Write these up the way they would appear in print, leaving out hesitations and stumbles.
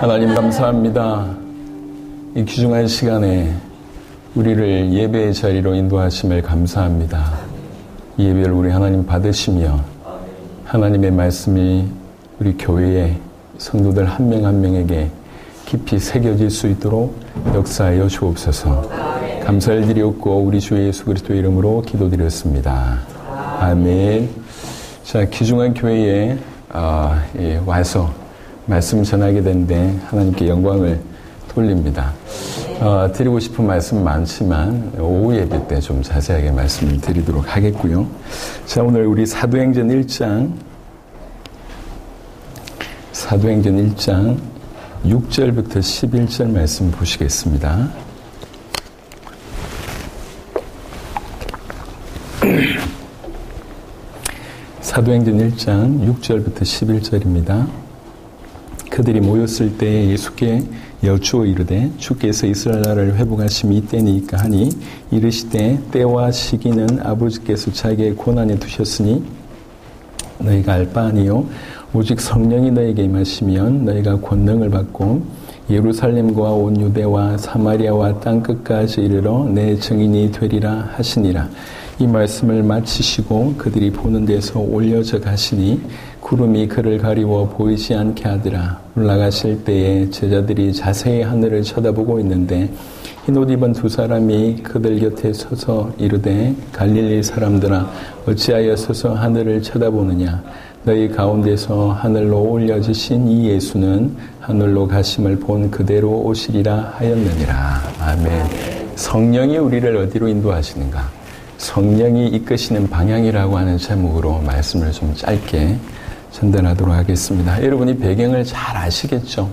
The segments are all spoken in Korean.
하나님 감사합니다. 이 귀중한 시간에 우리를 예배의 자리로 인도하심을 감사합니다. 이 예배를 우리 하나님 받으시며 하나님의 말씀이 우리 교회의 성도들 한 명 한 명에게 깊이 새겨질 수 있도록 역사하여 주옵소서. 감사를 드리옵고 우리 주 예수 그리스도의 이름으로 기도드렸습니다. 아멘. 자, 귀중한 교회에 와서 말씀 전하게 된데 하나님께 영광을 돌립니다. 드리고 싶은 말씀 많지만 오후 예배 때 좀 자세하게 말씀을 드리도록 하겠고요. 자, 오늘 우리 사도행전 1장 6절부터 11절 말씀 보시겠습니다. 사도행전 1장 6절부터 11절입니다. 그들이 모였을 때에 예수께 여쭈어 이르되 주께서 이스라엘 나라를 회복하심이 이때니까 하니 이르시되 때와 시기는 아버지께서 자기의 권한에 두셨으니 너희가 알 바 아니요 오직 성령이 너희에게 임하시면 너희가 권능을 받고 예루살렘과 온 유대와 사마리아와 땅끝까지 이르러 내 증인이 되리라 하시니라. 이 말씀을 마치시고 그들이 보는 데서 올려져 가시니 구름이 그를 가리워 보이지 않게 하더라. 올라가실 때에 제자들이 자세히 하늘을 쳐다보고 있는데 흰옷 입은 두 사람이 그들 곁에 서서 이르되 갈릴리 사람들아 어찌하여 서서 하늘을 쳐다보느냐. 너희 가운데서 하늘로 올려지신 이 예수는 하늘로 가심을 본 그대로 오시리라 하였느니라. 아멘. 성령이 우리를 어디로 인도하시는가? 성령이 이끄시는 방향이라고 하는 제목으로 말씀을 좀 짧게 전달하도록 하겠습니다. 여러분이 배경을 잘 아시겠죠?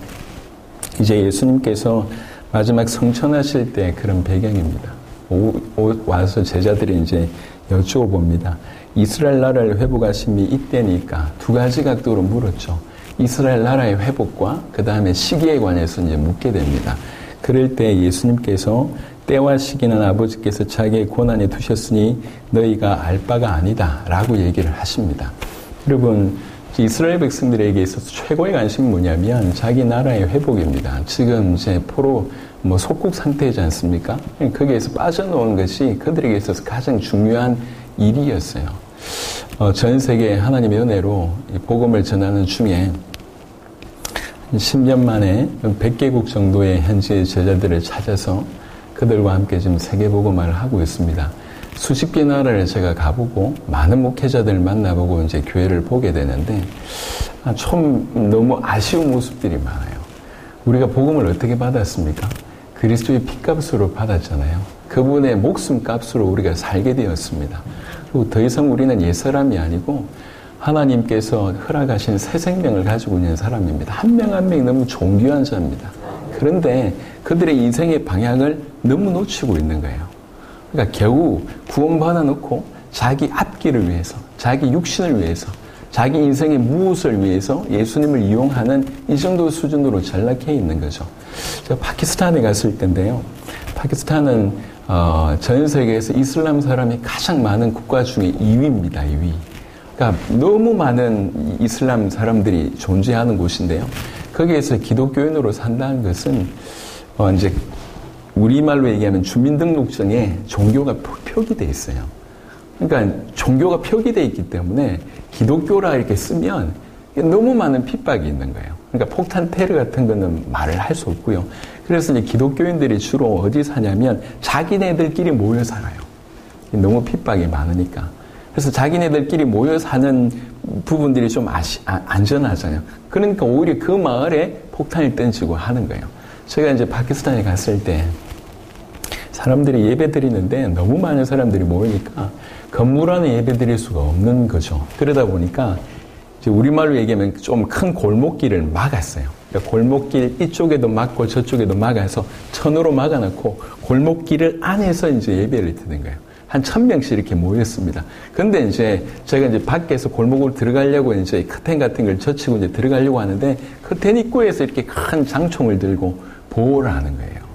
이제 예수님께서 마지막 성천하실 때 그런 배경입니다. 와서 제자들이 이제 여쭈어 봅니다. 이스라엘 나라를 회복하심이 이때니까 두 가지 각도로 물었죠. 이스라엘 나라의 회복과 그 다음에 시기에 관해서 이제 묻게 됩니다. 그럴 때 예수님께서 때와 시기는 아버지께서 자기의 권한에 두셨으니 너희가 알 바가 아니다 라고 얘기를 하십니다. 여러분, 이스라엘 백성들에게 있어서 최고의 관심이 뭐냐면 자기 나라의 회복입니다. 지금 이제 포로 속국 상태이지 않습니까? 거기에서 빠져나오는 것이 그들에게 있어서 가장 중요한 일이었어요. 전 세계 하나님의 은혜로 복음을 전하는 중에 10년 만에 100개국 정도의 현지의 제자들을 찾아서 그들과 함께 지금 세계복음화를 하고 있습니다. 수십 개 나라를 제가 가보고 많은 목회자들을 만나보고 이제 교회를 보게 되는데 좀 너무 아쉬운 모습들이 많아요. 우리가 복음을 어떻게 받았습니까? 그리스도의 피값으로 받았잖아요. 그분의 목숨값으로 우리가 살게 되었습니다. 그리고 더 이상 우리는 옛사람이 아니고 하나님께서 허락하신 새 생명을 가지고 있는 사람입니다. 한 명 한 명이 너무 존귀한 자입니다. 그런데 그들의 인생의 방향을 너무 놓치고 있는 거예요. 그러니까 겨우 구원받아 놓고 자기 앞길을 위해서, 자기 육신을 위해서, 자기 인생의 무엇을 위해서 예수님을 이용하는 이 정도 수준으로 전락해 있는 거죠. 제가 파키스탄에 갔을 때인데요. 파키스탄은 전 세계에서 이슬람 사람이 가장 많은 국가 중에 2위입니다. 2위. 그러니까 너무 많은 이슬람 사람들이 존재하는 곳인데요. 거기에서 기독교인으로 산다는 것은 이제 우리말로 얘기하면 주민등록증에 종교가 표기돼 있어요. 그러니까 종교가 표기돼 있기 때문에 기독교라 이렇게 쓰면 너무 많은 핍박이 있는 거예요. 그러니까 폭탄 테러 같은 거는 말을 할 수 없고요. 그래서 이제 기독교인들이 주로 어디 사냐면 자기네들끼리 모여 살아요. 너무 핍박이 많으니까. 그래서 자기네들끼리 모여 사는 부분들이 좀 안전하잖아요. 그러니까 오히려 그 마을에 폭탄을 던지고 하는 거예요. 제가 이제 파키스탄에 갔을 때 사람들이 예배 드리는데 너무 많은 사람들이 모이니까 건물 안에 예배 드릴 수가 없는 거죠. 그러다 보니까 이제 우리말로 얘기하면 좀 큰 골목길을 막았어요. 그러니까 골목길 이쪽에도 막고 저쪽에도 막아서 천으로 막아놓고 골목길을 안에서 이제 예배를 드는 거예요. 한 1000명씩 이렇게 모였습니다. 근데 이제 제가 이제 밖에서 골목으로 들어가려고 이제 커튼 같은 걸 젖히고 이제 들어가려고 하는데 커튼 입구에서 이렇게 큰 장총을 들고 보호를 하는 거예요.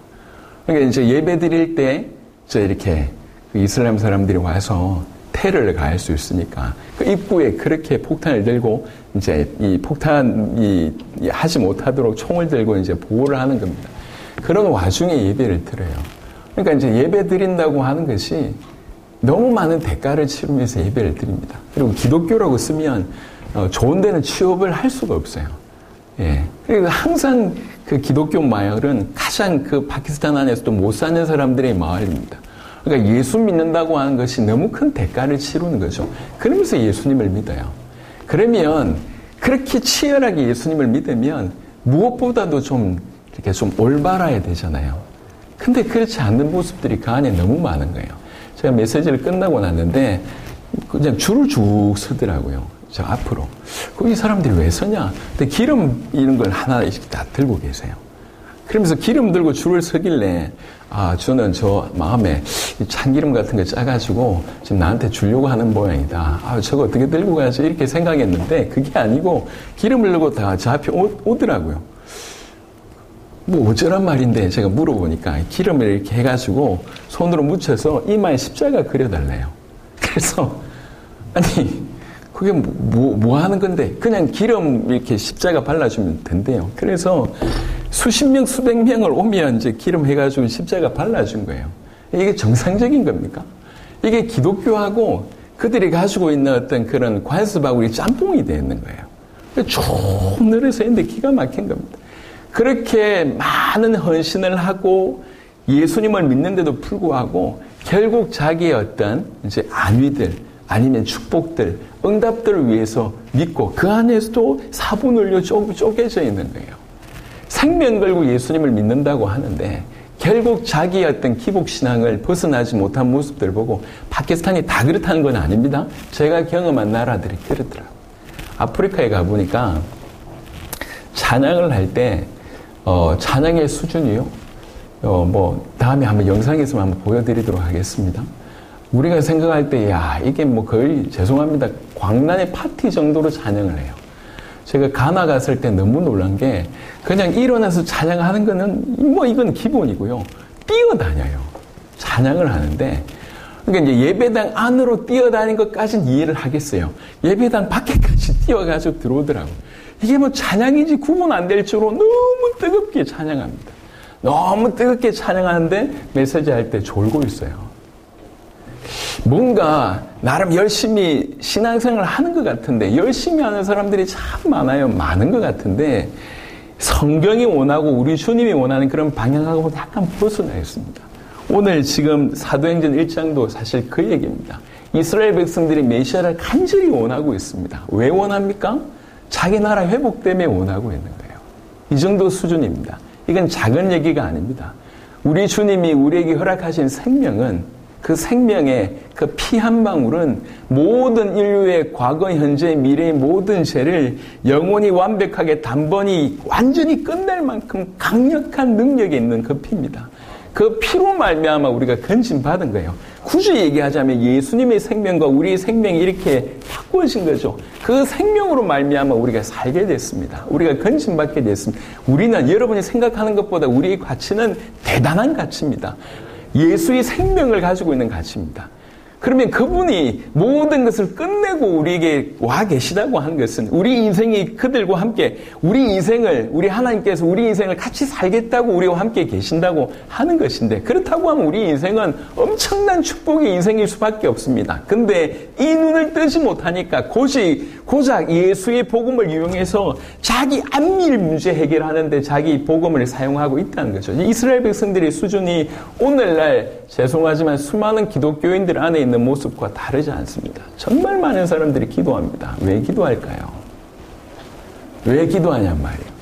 그러니까 이제 예배 드릴 때 이렇게 이슬람 사람들이 와서 테러를 가할 수 있으니까 그 입구에 그렇게 폭탄을 들고 이제 이 폭탄이 하지 못하도록 총을 들고 이제 보호를 하는 겁니다. 그런 와중에 예배를 드려요. 그러니까 이제 예배 드린다고 하는 것이 너무 많은 대가를 치르면서 예배를 드립니다. 그리고 기독교라고 쓰면 좋은 데는 취업을 할 수가 없어요. 예. 그리고 항상 그 기독교 마을은 가장 그 파키스탄 안에서도 못 사는 사람들의 마을입니다. 그러니까 예수 믿는다고 하는 것이 너무 큰 대가를 치르는 거죠. 그러면서 예수님을 믿어요. 그러면 그렇게 치열하게 예수님을 믿으면 무엇보다도 좀 이렇게 좀 올바라야 되잖아요. 근데 그렇지 않는 모습들이 그 안에 너무 많은 거예요. 제가 메시지를 끝나고 났는데 그냥 줄을 쭉 서더라고요. 저 앞으로. 이 사람들이 왜 서냐? 근데 기름 이런 걸 하나씩 다 들고 계세요. 그러면서 기름 들고 줄을 서길래 저는 저 마음에 참기름 같은 거 짜가지고 지금 나한테 주려고 하는 모양이다. 저거 어떻게 들고 가지? 이렇게 생각했는데 그게 아니고 기름을 넣고 다 저 앞에 오더라고요. 뭐 어쩌란 말인데 제가 물어보니까 기름을 이렇게 해가지고 손으로 묻혀서 이마에 십자가 그려달래요. 그래서 아니 그게 뭐 하는 건데 그냥 기름 이렇게 십자가 발라주면 된대요. 그래서 수십 명 수백 명을 오면 이제 기름 해가지고 십자가 발라준 거예요. 이게 정상적인 겁니까? 이게 기독교하고 그들이 가지고 있는 어떤 그런 관습하고 짬뽕이 되어 있는 거예요. 쭉 늘어서 있는데 기가 막힌 겁니다. 그렇게 많은 헌신을 하고 예수님을 믿는데도 불구하고 결국 자기의 어떤 이제 안위들 아니면 축복들, 응답들을 위해서 믿고 그 안에서도 사분을요 쪼개져 있는 거예요. 생명 걸고 예수님을 믿는다고 하는데 결국 자기의 어떤 기복신앙을 벗어나지 못한 모습들을 보고 파키스탄이 다 그렇다는 건 아닙니다. 제가 경험한 나라들이 그렇더라고요. 아프리카에 가보니까 찬양을 할 때 찬양의 수준이요. 다음에 한번 영상에서 한번 보여드리도록 하겠습니다. 우리가 생각할 때, 이게 뭐 거의, 죄송합니다. 광란의 파티 정도로 찬양을 해요. 제가 가나 갔을 때 너무 놀란 게, 그냥 일어나서 찬양하는 거는, 이건 기본이고요. 뛰어다녀요. 찬양을 하는데, 그러니까 이제 예배당 안으로 뛰어다니는 것까지는 이해를 하겠어요. 예배당 밖에까지 뛰어가지고 들어오더라고요. 이게 뭐 찬양인지 구분 안 될 줄로 너무 뜨겁게 찬양합니다. 너무 뜨겁게 찬양하는데, 메시지 할 때 졸고 있어요. 뭔가 나름 열심히 신앙생활을 하는 것 같은데 열심히 하는 사람들이 참 많아요. 많은 것 같은데 성경이 원하고 우리 주님이 원하는 그런 방향하고 약간 벗어나 있습니다. 오늘 지금 사도행전 1장도 사실 그 얘기입니다. 이스라엘 백성들이 메시아를 간절히 원하고 있습니다. 왜 원합니까? 자기 나라 회복 때문에 원하고 있는 거예요. 이 정도 수준입니다. 이건 작은 얘기가 아닙니다. 우리 주님이 우리에게 허락하신 생명은 그 생명의 그 피 한 방울은 모든 인류의 과거, 현재, 미래의 모든 죄를 영원히 완벽하게 단번에 완전히 끝낼 만큼 강력한 능력이 있는 그 피입니다. 그 피로 말미암아 우리가 건진받은 거예요. 굳이 얘기하자면 예수님의 생명과 우리의 생명이 이렇게 바꾸어진 거죠. 그 생명으로 말미암아 우리가 살게 됐습니다. 우리가 건진받게 됐습니다. 우리는 여러분이 생각하는 것보다 우리의 가치는 대단한 가치입니다. 예수의 생명을 가지고 있는 가치입니다. 그러면 그분이 모든 것을 끝내고 우리에게 와 계시다고 하는 것은 우리 인생이 그들과 함께 우리 하나님께서 우리 인생을 같이 살겠다고 우리와 함께 계신다고 하는 것인데 그렇다고 하면 우리 인생은 엄청난 축복의 인생일 수밖에 없습니다. 근데 이 눈을 뜨지 못하니까 고작 예수의 복음을 이용해서 자기 안밀 문제 해결하는데 자기 복음을 사용하고 있다는 거죠. 이스라엘 백성들의 수준이 오늘날 죄송하지만 수많은 기독교인들 안에 있는 모습과 다르지 않습니다. 정말 많은 사람들이 기도합니다. 왜 기도할까요? 왜 기도하냔 말이에요.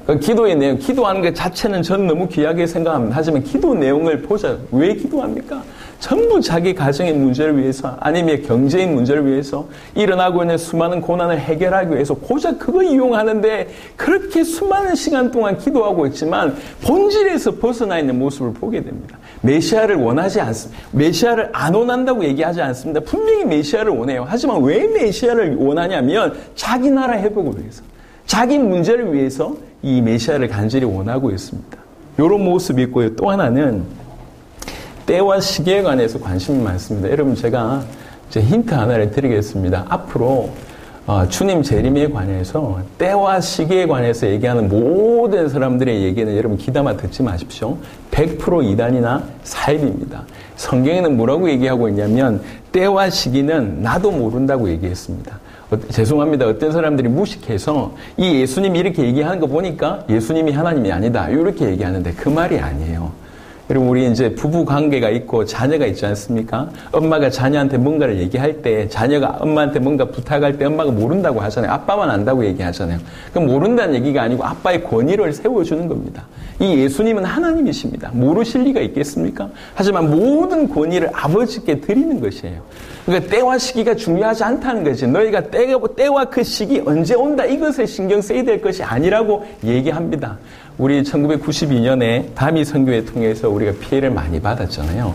그 기도의 내용, 기도하는 것 자체는 저는 너무 귀하게 생각합니다. 하지만 기도 내용을 보자. 왜 기도합니까? 전부 자기 가정의 문제를 위해서 아니면 경제의 문제를 위해서 일어나고 있는 수많은 고난을 해결하기 위해서 고작 그거 이용하는데 그렇게 수많은 시간 동안 기도하고 있지만 본질에서 벗어나 있는 모습을 보게 됩니다. 메시아를 원하지 않습니다. 메시아를 안 원한다고 얘기하지 않습니다. 분명히 메시아를 원해요. 하지만 왜 메시아를 원하냐면 자기 나라 회복을 위해서 자기 문제를 위해서 이 메시아를 간절히 원하고 있습니다. 이런 모습이 있고요. 또 하나는 때와 시기에 관해서 관심이 많습니다. 여러분 제가 이제 힌트 하나를 드리겠습니다. 앞으로 주님 재림에 관해서 때와 시기에 관해서 얘기하는 모든 사람들의 얘기는 여러분 귀담아 듣지 마십시오. 100% 이단이나 사입입니다. 성경에는 뭐라고 얘기하고 있냐면 때와 시기는 나도 모른다고 얘기했습니다. 죄송합니다. 어떤 사람들이 무식해서 이 예수님이 이렇게 얘기하는 거 보니까 예수님이 하나님이 아니다. 이렇게 얘기하는데 그 말이 아니에요. 여러분, 우리 이제 부부 관계가 있고 자녀가 있지 않습니까? 엄마가 자녀한테 뭔가를 얘기할 때, 자녀가 엄마한테 뭔가 부탁할 때 엄마가 모른다고 하잖아요. 아빠만 안다고 얘기하잖아요. 그럼 모른다는 얘기가 아니고 아빠의 권위를 세워주는 겁니다. 이 예수님은 하나님이십니다. 모르실 리가 있겠습니까? 하지만 모든 권위를 아버지께 드리는 것이에요. 그러니까 때와 시기가 중요하지 않다는 거지. 너희가 때와 그 시기 언제 온다 이것을 신경 써야 될 것이 아니라고 얘기합니다. 우리 1992년에 다미 선교회 통해서 우리가 피해를 많이 받았잖아요.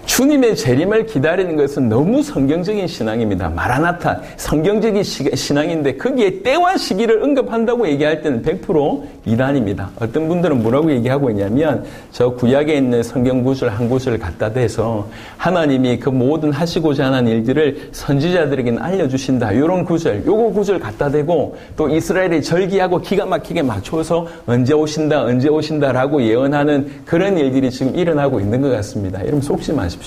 주님의 재림을 기다리는 것은 너무 성경적인 신앙입니다. 마라나타, 성경적인 신앙인데 거기에 때와 시기를 언급한다고 얘기할 때는 100% 이단입니다. 어떤 분들은 뭐라고 얘기하고 있냐면 저 구약에 있는 성경 구절 한 구절을 갖다 대서 하나님이 그 모든 하시고자 하는 일들을 선지자들에게는 알려주신다. 이런 구절, 요거 구절 갖다 대고 또 이스라엘이 절기하고 기가 막히게 맞춰서 언제 오신다라고 예언하는 그런 일들이 지금 일어나고 있는 것 같습니다. 여러분 속지 마십시오.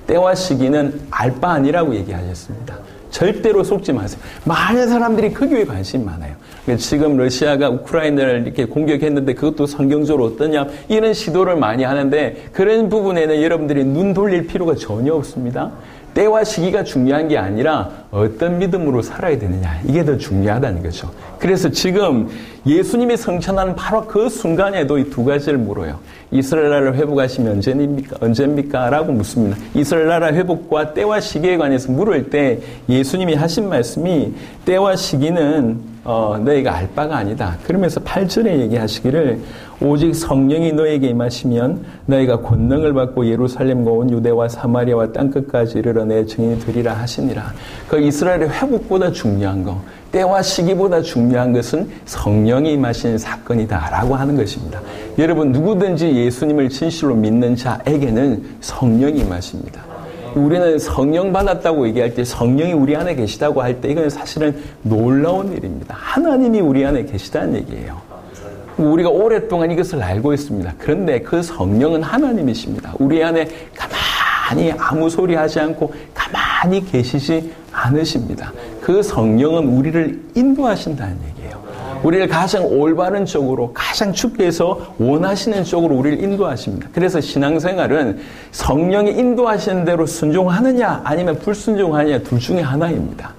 때와 시기는 알 바 아니라고 얘기하셨습니다. 절대로 속지 마세요. 많은 사람들이 그 교회에 관심이 많아요. 지금 러시아가 우크라이나를 이렇게 공격했는데 그것도 성경적으로 어떠냐 이런 시도를 많이 하는데 그런 부분에는 여러분들이 눈 돌릴 필요가 전혀 없습니다. 때와 시기가 중요한 게 아니라 어떤 믿음으로 살아야 되느냐 이게 더 중요하다는 거죠. 그래서 지금 예수님이 성천하는 바로 그 순간에도 이 두 가지를 물어요. 이스라엘 나라를 회복하시면 언제입니까? 라고 묻습니다. 이스라엘 나라 회복과 때와 시기에 관해서 물을 때 예수님이 하신 말씀이 때와 시기는 너희가 알 바가 아니다. 그러면서 8절에 얘기하시기를 오직 성령이 너에게 임하시면 너희가 권능을 받고 예루살렘과 온 유대와 사마리아와 땅끝까지 이르러 내 증인이 되리라 하시니라. 그 이스라엘의 회복보다 중요한 거, 때와 시기보다 중요한 것은 성령이 임하신 사건이다라고 하는 것입니다. 여러분 누구든지 예수님을 진실로 믿는 자에게는 성령이 임하십니다. 우리는 성령 받았다고 얘기할 때 성령이 우리 안에 계시다고 할 때 이건 사실은 놀라운 일입니다. 하나님이 우리 안에 계시다는 얘기예요. 우리가 오랫동안 이것을 알고 있습니다. 그런데 그 성령은 하나님이십니다. 우리 안에 가만히 아무 소리 하지 않고 가만히 계시지 않으십니다. 그 성령은 우리를 인도하신다는 얘기예요. 우리를 가장 올바른 쪽으로 가장 주께서 원하시는 쪽으로 우리를 인도하십니다. 그래서 신앙생활은 성령이 인도하시는 대로 순종하느냐 아니면 불순종하느냐 둘 중에 하나입니다.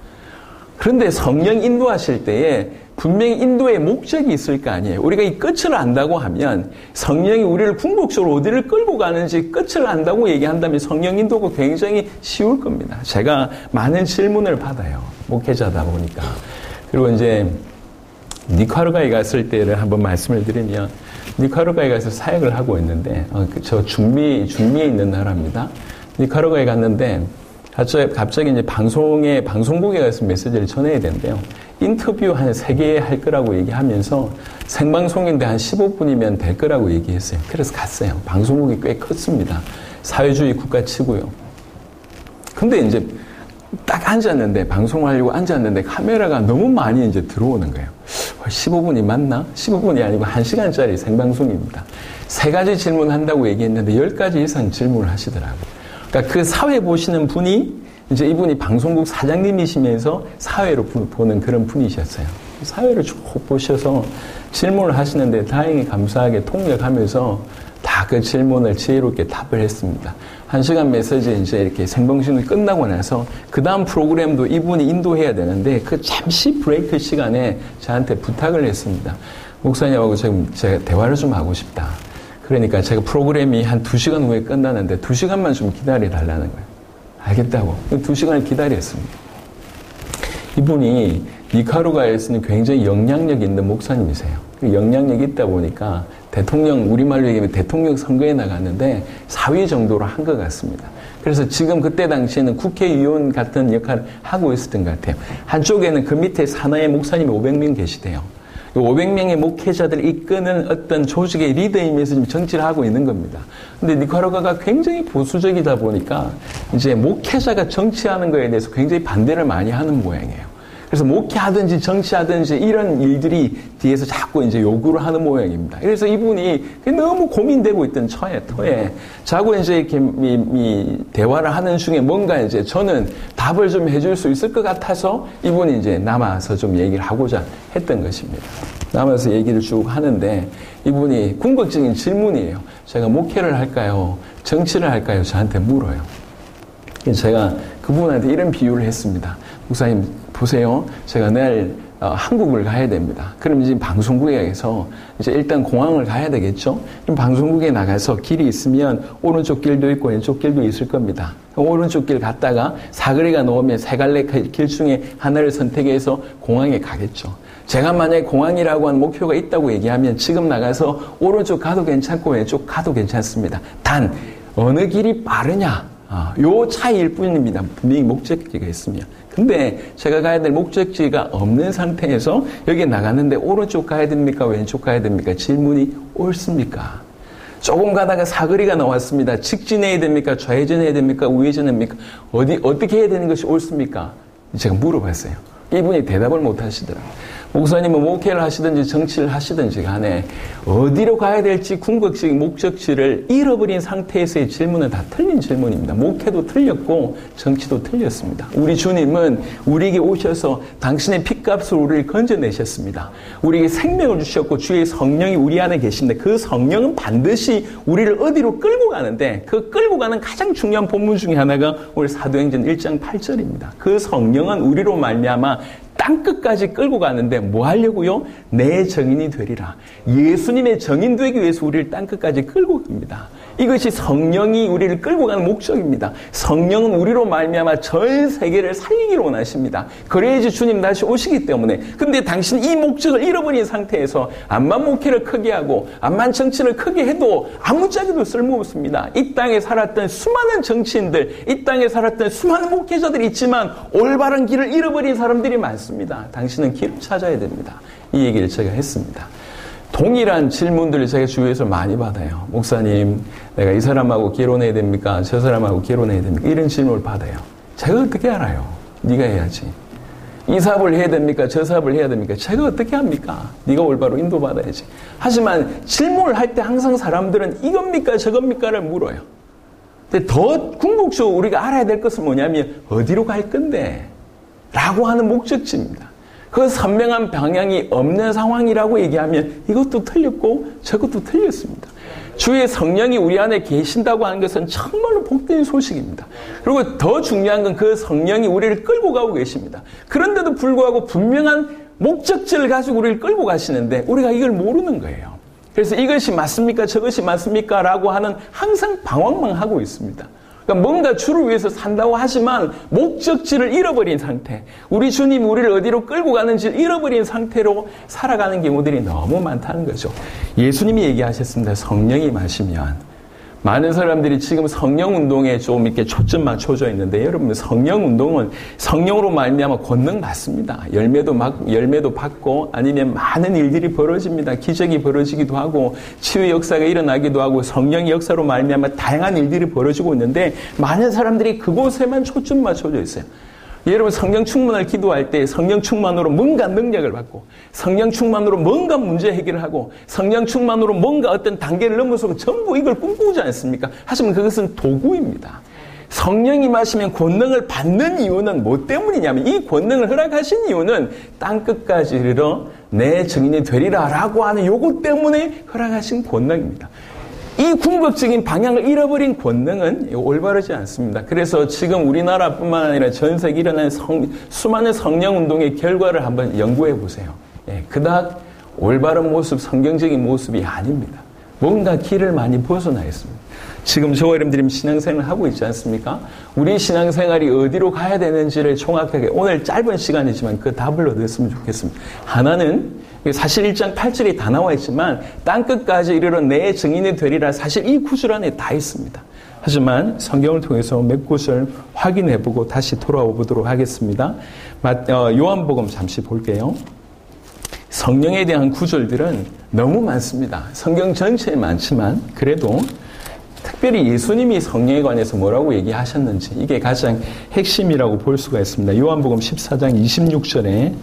그런데 성령이 인도하실 때에 분명히 인도의 목적이 있을 거 아니에요. 우리가 이 끝을 안다고 하면 성령이 우리를 궁극적으로 어디를 끌고 가는지 끝을 안다고 얘기한다면 성령 인도가 굉장히 쉬울 겁니다. 제가 많은 질문을 받아요. 목회자다 보니까. 그리고 이제 니카라과에 갔을 때를 한번 말씀을 드리면 니카라과에 가서 사역을 하고 있는데 저 중미에 있는 나라입니다. 니카라과에 갔는데 갑자기 이제 방송국에 가서 메시지를 전해야 된대요. 인터뷰 한 3개 할 거라고 얘기하면서 생방송인데 한 15분이면 될 거라고 얘기했어요. 그래서 갔어요. 방송국이 꽤 컸습니다. 사회주의 국가 치고요. 근데 이제 딱 앉았는데, 방송하려고 앉았는데 카메라가 너무 많이 이제 들어오는 거예요. 15분이 맞나? 15분이 아니고 1시간짜리 생방송입니다. 3가지 질문한다고 얘기했는데 10가지 이상 질문을 하시더라고요. 그러니까 그 사회 보시는 분이 이제 이분이 방송국 사장님이시면서 사회로 보는 그런 분이셨어요. 사회를 쭉 보셔서 질문을 하시는데 다행히 감사하게 통역하면서 다 그 질문을 지혜롭게 답을 했습니다. 1시간 메시지 이제 이렇게 생방송이 끝나고 나서 그 다음 프로그램도 이분이 인도해야 되는데 그 잠시 브레이크 시간에 저한테 부탁을 했습니다. 목사님하고 지금 제가 대화를 좀 하고 싶다. 그러니까 제가 프로그램이 한 2시간 후에 끝나는데 2시간만 좀 기다려달라는 거예요. 알겠다고. 2시간을 기다렸습니다. 이분이 니카라과에서는 굉장히 영향력 있는 목사님이세요. 영향력이 있다 보니까 대통령, 우리말로 얘기하면 대통령 선거에 나갔는데 4위 정도로 한 것 같습니다. 그래서 지금 그때 당시에는 국회의원 같은 역할을 하고 있었던 것 같아요. 한쪽에는 그 밑에 산하의 목사님이 500명 계시대요. 500명의 목회자들을 이끄는 어떤 조직의 리더이면서 지금 정치를 하고 있는 겁니다. 근데 니카라과가 굉장히 보수적이다 보니까 이제 목회자가 정치하는 거에 대해서 굉장히 반대를 많이 하는 모양이에요. 그래서 목회하든지 정치하든지 이런 일들이 뒤에서 자꾸 이제 요구를 하는 모양입니다. 그래서 이분이 너무 고민되고 있던 터에 자꾸 이제 이렇게 대화를 하는 중에 뭔가 이제 저는 답을 좀 해줄 수 있을 것 같아서 이분이 이제 남아서 좀 얘기를 하고자 했던 것입니다. 남아서 얘기를 쭉 하는데 이분이 궁극적인 질문이에요. 제가 목회를 할까요? 정치를 할까요? 저한테 물어요. 제가 그분한테 이런 비유를 했습니다. 목사님 보세요. 제가 내일 한국을 가야 됩니다. 그럼 이제 방송국에서 이제 일단 공항을 가야 되겠죠. 그럼 방송국에 나가서 길이 있으면 오른쪽 길도 있고 왼쪽 길도 있을 겁니다. 오른쪽 길 갔다가 사거리가 나오면 세 갈래 길 중에 하나를 선택해서 공항에 가겠죠. 제가 만약에 공항이라고 하는 목표가 있다고 얘기하면 지금 나가서 오른쪽 가도 괜찮고 왼쪽 가도 괜찮습니다. 단 어느 길이 빠르냐? 요 차이일 뿐입니다. 분명히 목적지가 있으면. 근데 제가 가야 될 목적지가 없는 상태에서 여기 나갔는데 오른쪽 가야 됩니까? 왼쪽 가야 됩니까? 질문이 옳습니까? 조금 가다가 사거리가 나왔습니다. 직진해야 됩니까? 좌회전해야 됩니까? 우회전합니까? 어떻게 해야 되는 것이 옳습니까? 제가 물어봤어요. 이분이 대답을 못 하시더라고요. 목사님은 목회를 하시든지 정치를 하시든지 간에 어디로 가야 될지 궁극적인 목적지를 잃어버린 상태에서의 질문은 다 틀린 질문입니다. 목회도 틀렸고 정치도 틀렸습니다. 우리 주님은 우리에게 오셔서 당신의 핏값으로 우리를 건져내셨습니다. 우리에게 생명을 주셨고 주의 성령이 우리 안에 계신데 그 성령은 반드시 우리를 어디로 끌고 가는데 그 끌고 가는 가장 중요한 본문 중에 하나가 오늘 사도행전 1장 8절입니다. 그 성령은 우리로 말미암아 땅끝까지 끌고 가는데 뭐 하려고요? 내 정인이 되리라. 예수님의 정인 되기 위해서 우리를 땅끝까지 끌고 갑니다. 이것이 성령이 우리를 끌고 가는 목적입니다. 성령은 우리로 말미암아 전 세계를 살리기를 원하십니다. 그래야지 주님 다시 오시기 때문에. 근데 당신이 이 목적을 잃어버린 상태에서 암만 목회를 크게 하고 암만 정치를 크게 해도 아무짝에도 쓸모없습니다. 이 땅에 살았던 수많은 정치인들, 이 땅에 살았던 수많은 목회자들이 있지만 올바른 길을 잃어버린 사람들이 많습니다. 당신은 길을 찾아야 됩니다. 이 얘기를 제가 했습니다. 동일한 질문들을 제가 주위에서 많이 받아요. 목사님, 내가 이 사람하고 결혼해야 됩니까? 저 사람하고 결혼해야 됩니까? 이런 질문을 받아요. 제가 어떻게 알아요? 네가 해야지. 이 사업을 해야 됩니까? 저 사업을 해야 됩니까? 제가 어떻게 합니까? 네가 올바로 인도받아야지. 하지만 질문을 할 때 항상 사람들은 이겁니까? 저겁니까를 물어요. 근데 더 궁극적으로 우리가 알아야 될 것은 뭐냐면 어디로 갈 건데? 라고 하는 목적지입니다. 그 선명한 방향이 없는 상황이라고 얘기하면 이것도 틀렸고 저것도 틀렸습니다. 주의 성령이 우리 안에 계신다고 하는 것은 정말로 복된 소식입니다. 그리고 더 중요한 건 그 성령이 우리를 끌고 가고 계십니다. 그런데도 불구하고 분명한 목적지를 가지고 우리를 끌고 가시는데 우리가 이걸 모르는 거예요. 그래서 이것이 맞습니까? 저것이 맞습니까? 라고 하는 항상 방황만 하고 있습니다. 그러니까 뭔가 주를 위해서 산다고 하지만 목적지를 잃어버린 상태, 우리 주님이 우리를 어디로 끌고 가는지를 잃어버린 상태로 살아가는 경우들이 너무 많다는 거죠. 예수님이 얘기하셨습니다. 성령이 마시면. 많은 사람들이 지금 성령 운동에 좀 이렇게 초점 맞춰져 있는데 여러분 성령 운동은 성령으로 말미암아 권능 받습니다. 열매도 받고 아니면 많은 일들이 벌어집니다. 기적이 벌어지기도 하고 치유 역사가 일어나기도 하고 성령의 역사로 말미암아 다양한 일들이 벌어지고 있는데 많은 사람들이 그곳에만 초점 맞춰져 있어요. 여러분 성령 충만을 기도할 때 성령 충만으로 뭔가 능력을 받고 성령 충만으로 뭔가 문제 해결을 하고 성령 충만으로 뭔가 어떤 단계를 넘어서고 전부 이걸 꿈꾸지 않습니까? 하지만 그것은 도구입니다. 성령이 마시면 권능을 받는 이유는 뭐 때문이냐면 이 권능을 허락하신 이유는 땅끝까지 이르러 내 증인이 되리라 라고 하는 요구 때문에 허락하신 권능입니다. 이 궁극적인 방향을 잃어버린 권능은 올바르지 않습니다. 그래서 지금 우리나라뿐만 아니라 전 세계에 일어난 수많은 성령운동의 결과를 한번 연구해 보세요. 그닥 올바른 모습, 성경적인 모습이 아닙니다. 뭔가 길을 많이 벗어나 있습니다. 지금 저와 여러분들이 신앙생활을 하고 있지 않습니까? 우리 신앙생활이 어디로 가야 되는지를 정확하게 오늘 짧은 시간이지만 그 답을 얻었으면 좋겠습니다. 하나는 사실 1장 8절이 다 나와 있지만 땅끝까지 이르러 내 증인이 되리라 사실 이 구절 안에 다 있습니다. 하지만 성경을 통해서 몇 구절 확인해보고 다시 돌아와 보도록 하겠습니다. 요한복음 잠시 볼게요. 성령에 대한 구절들은 너무 많습니다. 성경 전체에 많지만 그래도 특별히 예수님이 성령에 관해서 뭐라고 얘기하셨는지 이게 가장 핵심이라고 볼 수가 있습니다. 요한복음 14장 26절에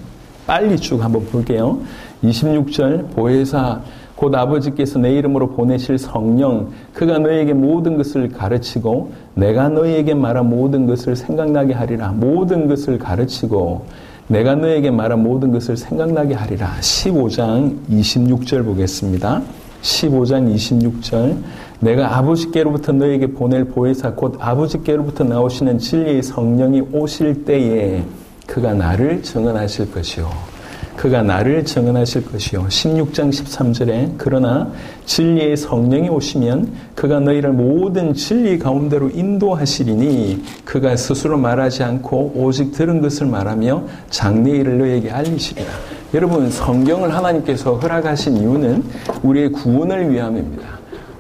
빨리 쭉 한번 볼게요. 26절 보혜사 곧 아버지께서 내 이름으로 보내실 성령 그가 너희에게 모든 것을 가르치고 내가 너희에게 말한 모든 것을 생각나게 하리라. 모든 것을 가르치고 내가 너희에게 말한 모든 것을 생각나게 하리라. 15장 26절 보겠습니다. 15장 26절 내가 아버지께로부터 너희에게 보낼 보혜사 곧 아버지께로부터 나오시는 진리의 성령이 오실 때에 그가 나를 증언하실 것이요. 그가 나를 증언하실 것이요. 16장 13절에 그러나 진리의 성령이 오시면 그가 너희를 모든 진리 가운데로 인도하시리니 그가 스스로 말하지 않고 오직 들은 것을 말하며 장래 일을 너희에게 알리시리라. 여러분 성경을 하나님께서 허락하신 이유는 우리의 구원을 위함입니다.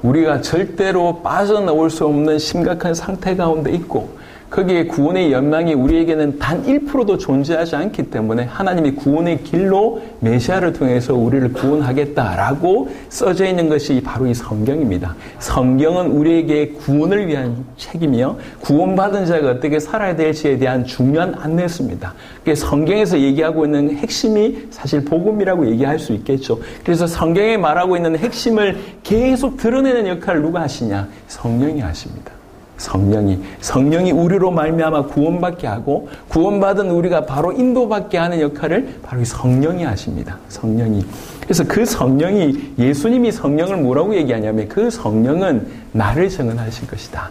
우리가 절대로 빠져나올 수 없는 심각한 상태 가운데 있고 거기에 구원의 연망이 우리에게는 단 1%도 존재하지 않기 때문에 하나님이 구원의 길로 메시아를 통해서 우리를 구원하겠다라고 써져 있는 것이 바로 이 성경입니다. 성경은 우리에게 구원을 위한 책이며 구원받은 자가 어떻게 살아야 될지에 대한 중요한 안내서입니다. 성경에서 얘기하고 있는 핵심이 사실 복음이라고 얘기할 수 있겠죠. 그래서 성경에 말하고 있는 핵심을 계속 드러내는 역할을 누가 하시냐? 성령이 하십니다. 성령이 우리로 말미암아 구원받게 하고 구원받은 우리가 바로 인도받게 하는 역할을 바로 이 성령이 하십니다. 성령이. 그래서 그 성령이 예수님이 성령을 뭐라고 얘기하냐면 그 성령은 나를 증언하실 것이다.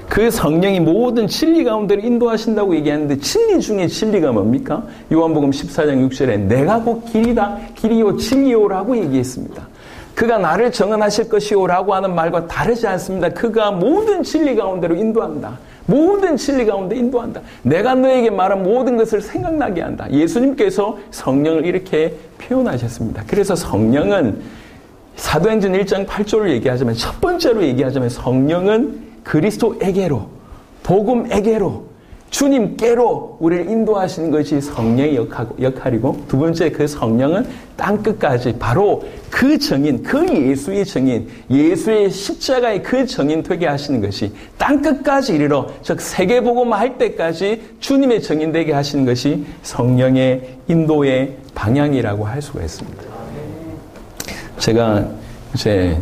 그 성령이 모든 진리 가운데로 인도하신다고 얘기하는데 진리 중에 진리가 뭡니까? 요한복음 14장 6절에 내가 곧 길이다. 길이요 진리요라고 얘기했습니다. 그가 나를 증언하실 것이오라고 하는 말과 다르지 않습니다. 그가 모든 진리 가운데로 인도한다. 모든 진리 가운데 인도한다. 내가 너에게 말한 모든 것을 생각나게 한다. 예수님께서 성령을 이렇게 표현하셨습니다. 그래서 성령은 사도행전 1장 8절을 얘기하자면 첫 번째로 얘기하자면 성령은 그리스도에게로 복음에게로 주님께로 우리를 인도하시는 것이 성령의 역할이고 두 번째 그 성령은 땅끝까지 바로 그 정인, 그 예수의 정인, 예수의 십자가의 그 정인 되게 하시는 것이 땅끝까지 이르러 즉 세계복음화 할 때까지 주님의 정인 되게 하시는 것이 성령의 인도의 방향이라고 할 수가 있습니다. 제가 이제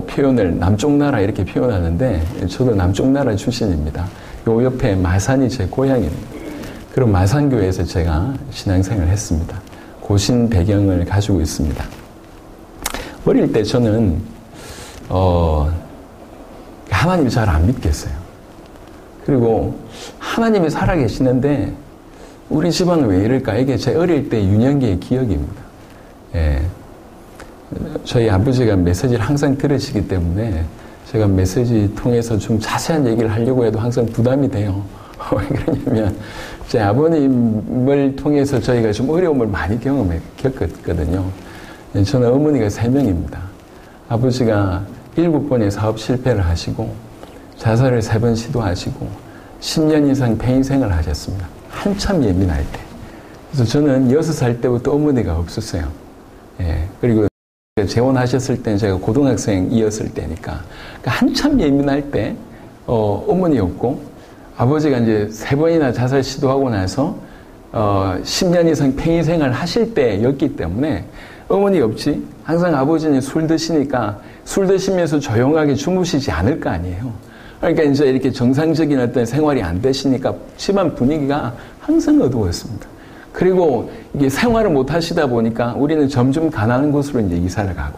표현을 남쪽 나라 이렇게 표현하는데 저도 남쪽 나라 출신입니다. 요 옆에 마산이 제 고향입니다. 그럼 마산교회에서 제가 신앙생활을 했습니다. 고신 배경을 가지고 있습니다. 어릴 때 저는 하나님을 잘 안 믿겠어요. 그리고 하나님이 살아계시는데 우리 집안은 왜 이럴까? 이게 제 어릴 때 유년기의 기억입니다. 예. 저희 아버지가 메시지를 항상 들으시기 때문에 제가 메시지 통해서 좀 자세한 얘기를 하려고 해도 항상 부담이 돼요. 왜 그러냐면 제 아버님을 통해서 저희가 좀 어려움을 많이 겪었거든요. 저는 어머니가 3명입니다. 아버지가 7번의 사업 실패를 하시고 자살을 3번 시도하시고 10년 이상 폐인생을 하셨습니다. 한참 예민할 때. 그래서 저는 6살 때부터 어머니가 없었어요. 예. 그리고 재혼하셨을 때는 제가 고등학생이었을 때니까 한참 예민할 때 어머니 없고 아버지가 이제 3번이나 자살 시도하고 나서 10년 이상 폐인 생활 하실 때였기 때문에 어머니 없지 항상 아버지는 술 드시니까 술 드시면서 조용하게 주무시지 않을 거 아니에요. 그러니까 이제 이렇게 정상적인 어떤 생활이 안 되시니까 집안 분위기가 항상 어두웠습니다. 그리고 이게 생활을 못 하시다 보니까 우리는 점점 가난한 곳으로 이제 이사를 가고,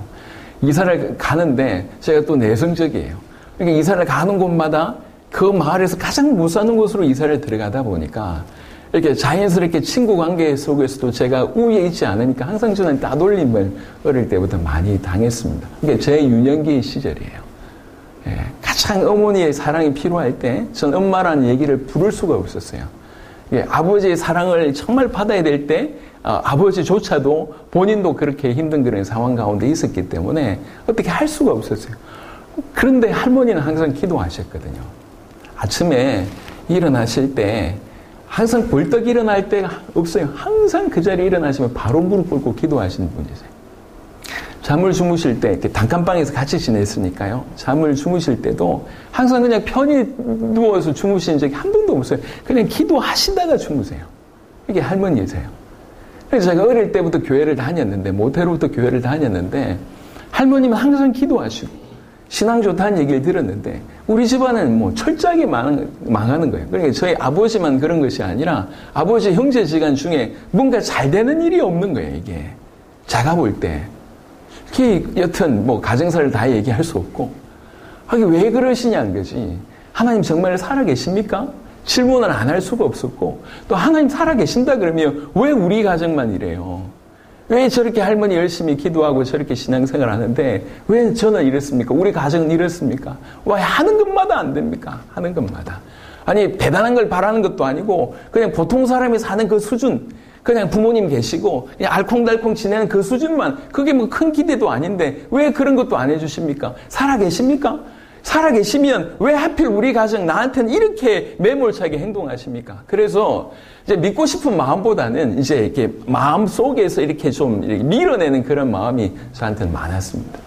이사를 가는데 제가 또 내성적이에요. 그러니까 이사를 가는 곳마다 그 마을에서 가장 못 사는 곳으로 이사를 들어가다 보니까 이렇게 자연스럽게 친구 관계 속에서도 제가 우위에 있지 않으니까 항상 저는 따돌림을 어릴 때부터 많이 당했습니다. 이게 제 유년기 시절이에요. 예, 가장 어머니의 사랑이 필요할 때 전 엄마라는 얘기를 부를 수가 없었어요. 예, 아버지의 사랑을 정말 받아야 될 때 아버지조차도 본인도 그렇게 힘든 그런 상황 가운데 있었기 때문에 어떻게 할 수가 없었어요. 그런데 할머니는 항상 기도하셨거든요. 아침에 일어나실 때 항상 벌떡 일어날 때가 없어요. 항상 그 자리에 일어나시면 바로 무릎 꿇고 기도하시는 분이세요. 잠을 주무실 때, 이렇게 단칸방에서 같이 지냈으니까요. 잠을 주무실 때도 항상 그냥 편히 누워서 주무신 적이 한 번도 없어요. 그냥 기도하시다가 주무세요. 이게 할머니세요. 그래서 제가 어릴 때부터 교회를 다녔는데, 모태로부터 교회를 다녔는데, 할머님은 항상 기도하시고, 신앙 좋다는 얘기를 들었는데, 우리 집안은 뭐 철저하게 망하는 거예요. 그러니까 저희 아버지만 그런 것이 아니라, 아버지 형제지간 중에 뭔가 잘 되는 일이 없는 거예요, 이게. 자가 볼 때. 여튼 뭐 가정사를 다 얘기할 수 없고, 왜 그러시냐는 거지. 하나님 정말 살아계십니까? 질문을 안 할 수가 없었고, 또 하나님 살아계신다 그러면 왜 우리 가정만 이래요? 왜 저렇게 할머니 열심히 기도하고 저렇게 신앙생활 하는데 왜 저는 이랬습니까? 우리 가정은 이랬습니까? 왜 하는 것마다 안 됩니까? 하는 것마다. 아니 대단한 걸 바라는 것도 아니고 그냥 보통 사람이 사는 그 수준, 그냥 부모님 계시고 그냥 알콩달콩 지내는 그 수준만, 그게 뭐 큰 기대도 아닌데 왜 그런 것도 안 해주십니까? 살아계십니까? 살아계시면 왜 하필 우리 가정 나한테는 이렇게 매몰차게 행동하십니까? 그래서 이제 믿고 싶은 마음보다는 이제 이렇게 마음 속에서 이렇게 좀 이렇게 밀어내는 그런 마음이 저한테는 많았습니다.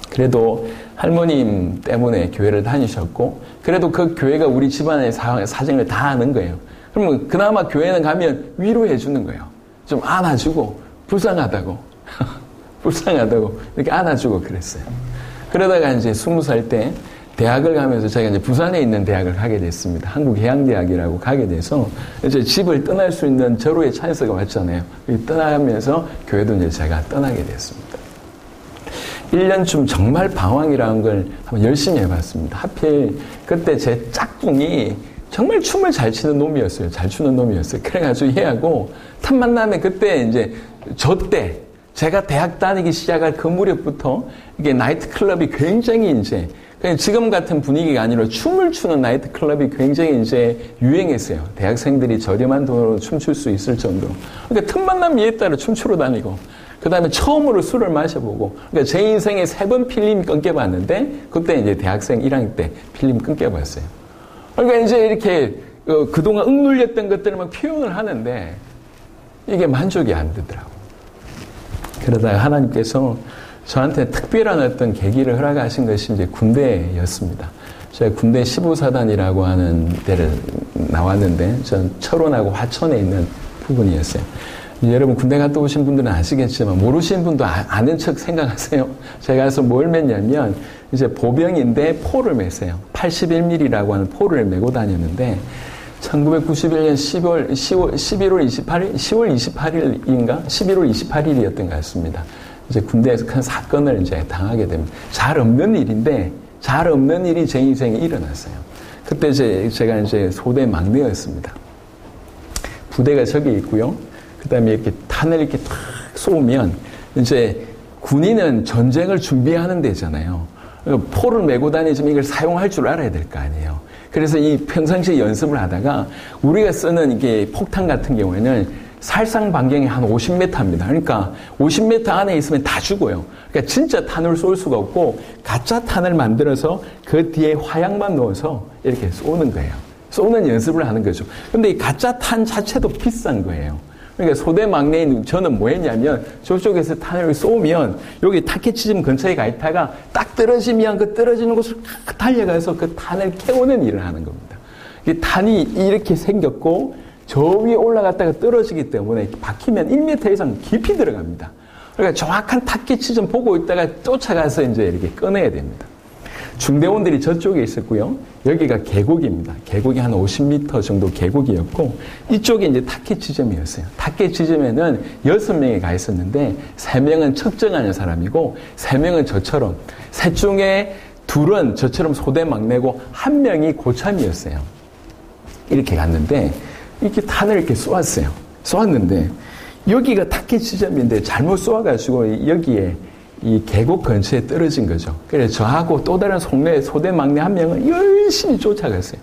그래도 할머님 때문에 교회를 다니셨고, 그래도 그 교회가 우리 집안의 사정을 다 아는 거예요. 그러면 그나마 교회는 가면 위로해 주는 거예요. 좀 안아주고, 불쌍하다고. 불쌍하다고 이렇게 안아주고 그랬어요. 그러다가 이제 20살 때 대학을 가면서 제가 이제 부산에 있는 대학을 가게 됐습니다. 한국해양대학이라고 가게 돼서 이제 집을 떠날 수 있는 절호의 찬스가 왔잖아요. 떠나면서 교회도 이제 제가 떠나게 됐습니다. 1년쯤 정말 방황이라는 걸 한번 열심히 해봤습니다. 하필 그때 제 짝꿍이 정말 춤을 잘 추는 놈이었어요. 잘 추는 놈이었어요. 그래가지고 얘하고 첫 만남에 그때 이제 때 제가 대학 다니기 시작할 그 무렵부터 이게 나이트 클럽이 굉장히 이제 그냥 지금 같은 분위기가 아니라 춤을 추는 나이트 클럽이 굉장히 이제 유행했어요. 대학생들이 저렴한 돈으로 춤출 수 있을 정도로. 그러니까 틈만 나면 얘에 따라 춤추러 다니고, 그 다음에 처음으로 술을 마셔보고, 그러니까 제 인생에 3번 필름 끊겨봤는데, 그때 이제 대학생 1학년 때 필름 끊겨봤어요. 그러니까 이제 이렇게 그동안 억눌렸던 것들을 막 표현을 하는데, 이게 만족이 안 되더라고요. 그러다가 하나님께서 저한테 특별한 어떤 계기를 허락하신 것이 이제 군대였습니다. 제가 군대 15사단이라고 하는 데를 나왔는데, 전 철원하고 화천에 있는 부분이었어요. 여러분 군대 갔다 오신 분들은 아시겠지만 모르시는 분도 아는 척 생각하세요. 제가 가서 뭘 맸냐면 이제 보병인데 포를 맸어요. 81mm라고 하는 포를 메고 다녔는데 1991년 11월 28일인가? 11월 28일이었던 것 같습니다. 이제 군대에서 큰 사건을 이제 당하게 됩니다. 잘 없는 일인데, 잘 없는 일이 제 인생에 일어났어요. 그때 제가 이제 소대 막내였습니다. 부대가 저기 있고요. 그 다음에 이렇게 탄을 이렇게 탁 쏘면, 이제 군인은 전쟁을 준비하는 데잖아요. 포를 메고 다니지만 이걸 사용할 줄 알아야 될 거 아니에요. 그래서 이 평상시에 연습을 하다가 우리가 쓰는 이게 폭탄 같은 경우에는 살상 반경이 한 50m입니다. 그러니까 50m 안에 있으면 다 죽어요. 그러니까 진짜 탄을 쏠 수가 없고 가짜 탄을 만들어서 그 뒤에 화약만 넣어서 이렇게 쏘는 거예요. 쏘는 연습을 하는 거죠. 근데 이 가짜 탄 자체도 비싼 거예요. 그러니까 소대 막내인 저는 뭐 했냐면 저쪽에서 탄을 쏘면 여기 타켓치즘 근처에 가 있다가 딱 떨어지면 그 떨어지는 곳을 달려가서 그 탄을 캐오는 일을 하는 겁니다. 이 탄이 이렇게 생겼고 저 위에 올라갔다가 떨어지기 때문에 박히면 1m 이상 깊이 들어갑니다. 그러니까 정확한 타켓치즘 보고 있다가 쫓아가서 이제 이렇게 꺼내야 됩니다. 중대원들이 저쪽에 있었고요. 여기가 계곡입니다. 계곡이 한 50m 정도 계곡이었고 이쪽에 이제 타켓 지점이었어요. 타켓 지점에는 6명이 가 있었는데 3명은 측정하는 사람이고 3명은 저처럼, 셋 중에 2은 저처럼 소대 막내고 1명이 고참이었어요. 이렇게 갔는데 이렇게 탄을 이렇게 쏘았어요. 쏘았는데 여기가 타켓 지점인데 잘못 쏘아가지고 여기에 이 계곡 근처에 떨어진 거죠. 그래서 저하고 또 다른 소대 막내 1명은 열심히 쫓아갔어요.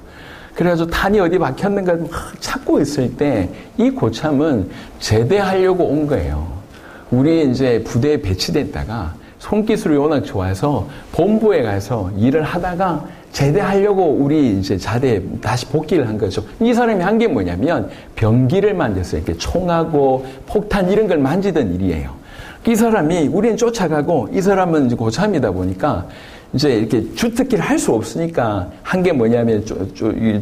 그래가지고 탄이 어디 박혔는가 막 찾고 있을 때 이 고참은 제대하려고 온 거예요. 우리 이제 부대에 배치됐다가 손기술이 워낙 좋아서 본부에 가서 일을 하다가 제대하려고 우리 이제 자대에 다시 복귀를 한 거죠. 이 사람이 한 게 뭐냐면 병기를 만졌어요. 이렇게 총하고 폭탄 이런 걸 만지던 일이에요. 이 사람이 우리는 쫓아가고 이 사람은 이제 고참이다 보니까 이제 이렇게 주특기를 할 수 없으니까 한 게 뭐냐면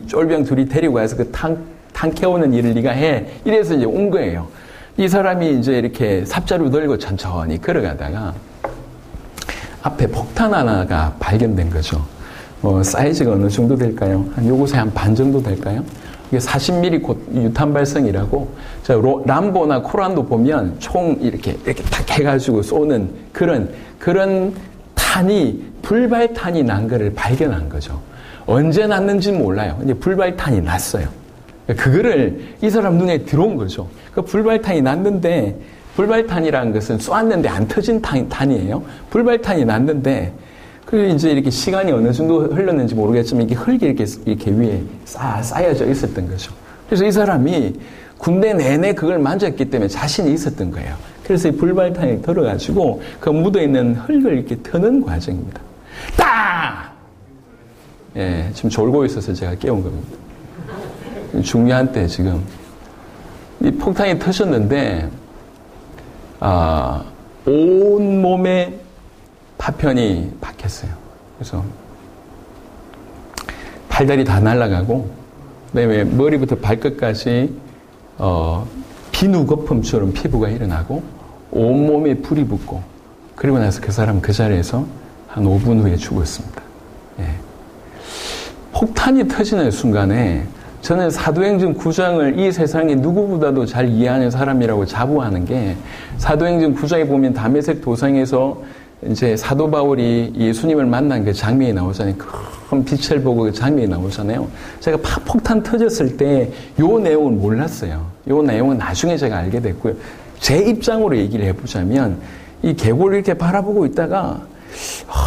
쫄병 둘이 데리고 가서 그 탄 캐오는 일을 네가 해. 이래서 이제 온 거예요. 이 사람이 이제 이렇게 삽자루 들고 천천히 걸어가다가 앞에 폭탄 하나가 발견된 거죠. 사이즈가 어느 정도 될까요? 요것에 한 반 정도 될까요? 이게 40mm 유탄 발성이라고, 자, 람보나 코란도 보면 총 이렇게 딱 해가지고 쏘는 그런 탄이, 불발탄이 난 거를 발견한 거죠. 언제 났는지 몰라요. 이제 불발탄이 났어요. 그거를 이 사람 눈에 들어온 거죠. 그 불발탄이 났는데, 불발탄이라는 것은 쏘았는데 안 터진 탄이에요. 불발탄이 났는데, 그리고 이제 이렇게 시간이 어느 정도 흘렀는지 모르겠지만 이게 흙이 이렇게 위에 쌓여져 있었던 거죠. 그래서 이 사람이 군대 내내 그걸 만졌기 때문에 자신이 있었던 거예요. 그래서 이 불발탄이 들어가지고 그 묻어있는 흙을 이렇게 터는 과정입니다. 딱! 예, 지금 졸고 있어서 제가 깨운 겁니다. 중요한 때 지금. 이 폭탄이 터졌는데, 온 몸에 파편이 박혔어요. 그래서 팔다리 다 날아가고, 그다음에 머리부터 발끝까지 비누 거품처럼 피부가 일어나고 온몸에 불이 붙고, 그리고 나서 그 사람 그 자리에서 한 5분 후에 죽었습니다. 예. 폭탄이 터지는 순간에 저는 사도행전 9장을 이 세상에 누구보다도 잘 이해하는 사람이라고 자부하는 게, 사도행전 9장에 보면 다메섹 도상에서 이제 사도 바울이 예수님을 만난 그 장면이 나오잖아요. 큰 빛을 보고 그 장면이 나오잖아요. 제가 폭탄 터졌을 때 요 내용을 몰랐어요. 요 내용은 나중에 제가 알게 됐고요. 제 입장으로 얘기를 해보자면, 이 계곡을 이렇게 바라보고 있다가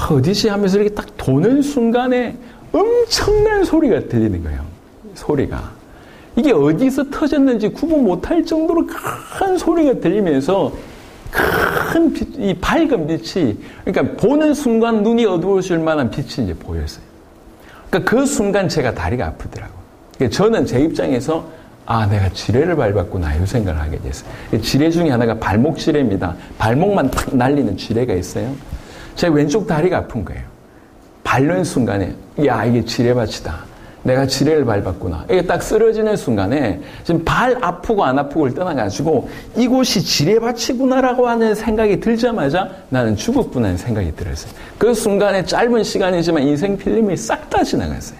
어디지 하면서 이렇게 딱 도는 순간에 엄청난 소리가 들리는 거예요. 소리가. 이게 어디서 터졌는지 구분 못할 정도로 큰 소리가 들리면서 큰 빛, 이 밝은 빛이, 그러니까 보는 순간 눈이 어두워질 만한 빛이 이제 보였어요. 그러니까 그 순간 제가 다리가 아프더라고요. 그러니까 저는 제 입장에서 내가 지뢰를 밟았구나, 이 생각을 하게 됐어요. 지뢰 중에 하나가 발목 지뢰입니다. 발목만 탁 날리는 지뢰가 있어요. 제 왼쪽 다리가 아픈 거예요. 밟는 순간에, 이게 지뢰밭이다. 내가 지뢰를 밟았구나. 이게 딱 쓰러지는 순간에 지금 발 아프고 안 아프고를 떠나가지고 이곳이 지뢰밭이구나라고 하는 생각이 들자마자 나는 죽었구나라는 생각이 들었어요. 그 순간에 짧은 시간이지만 인생 필름이 싹 다 지나갔어요.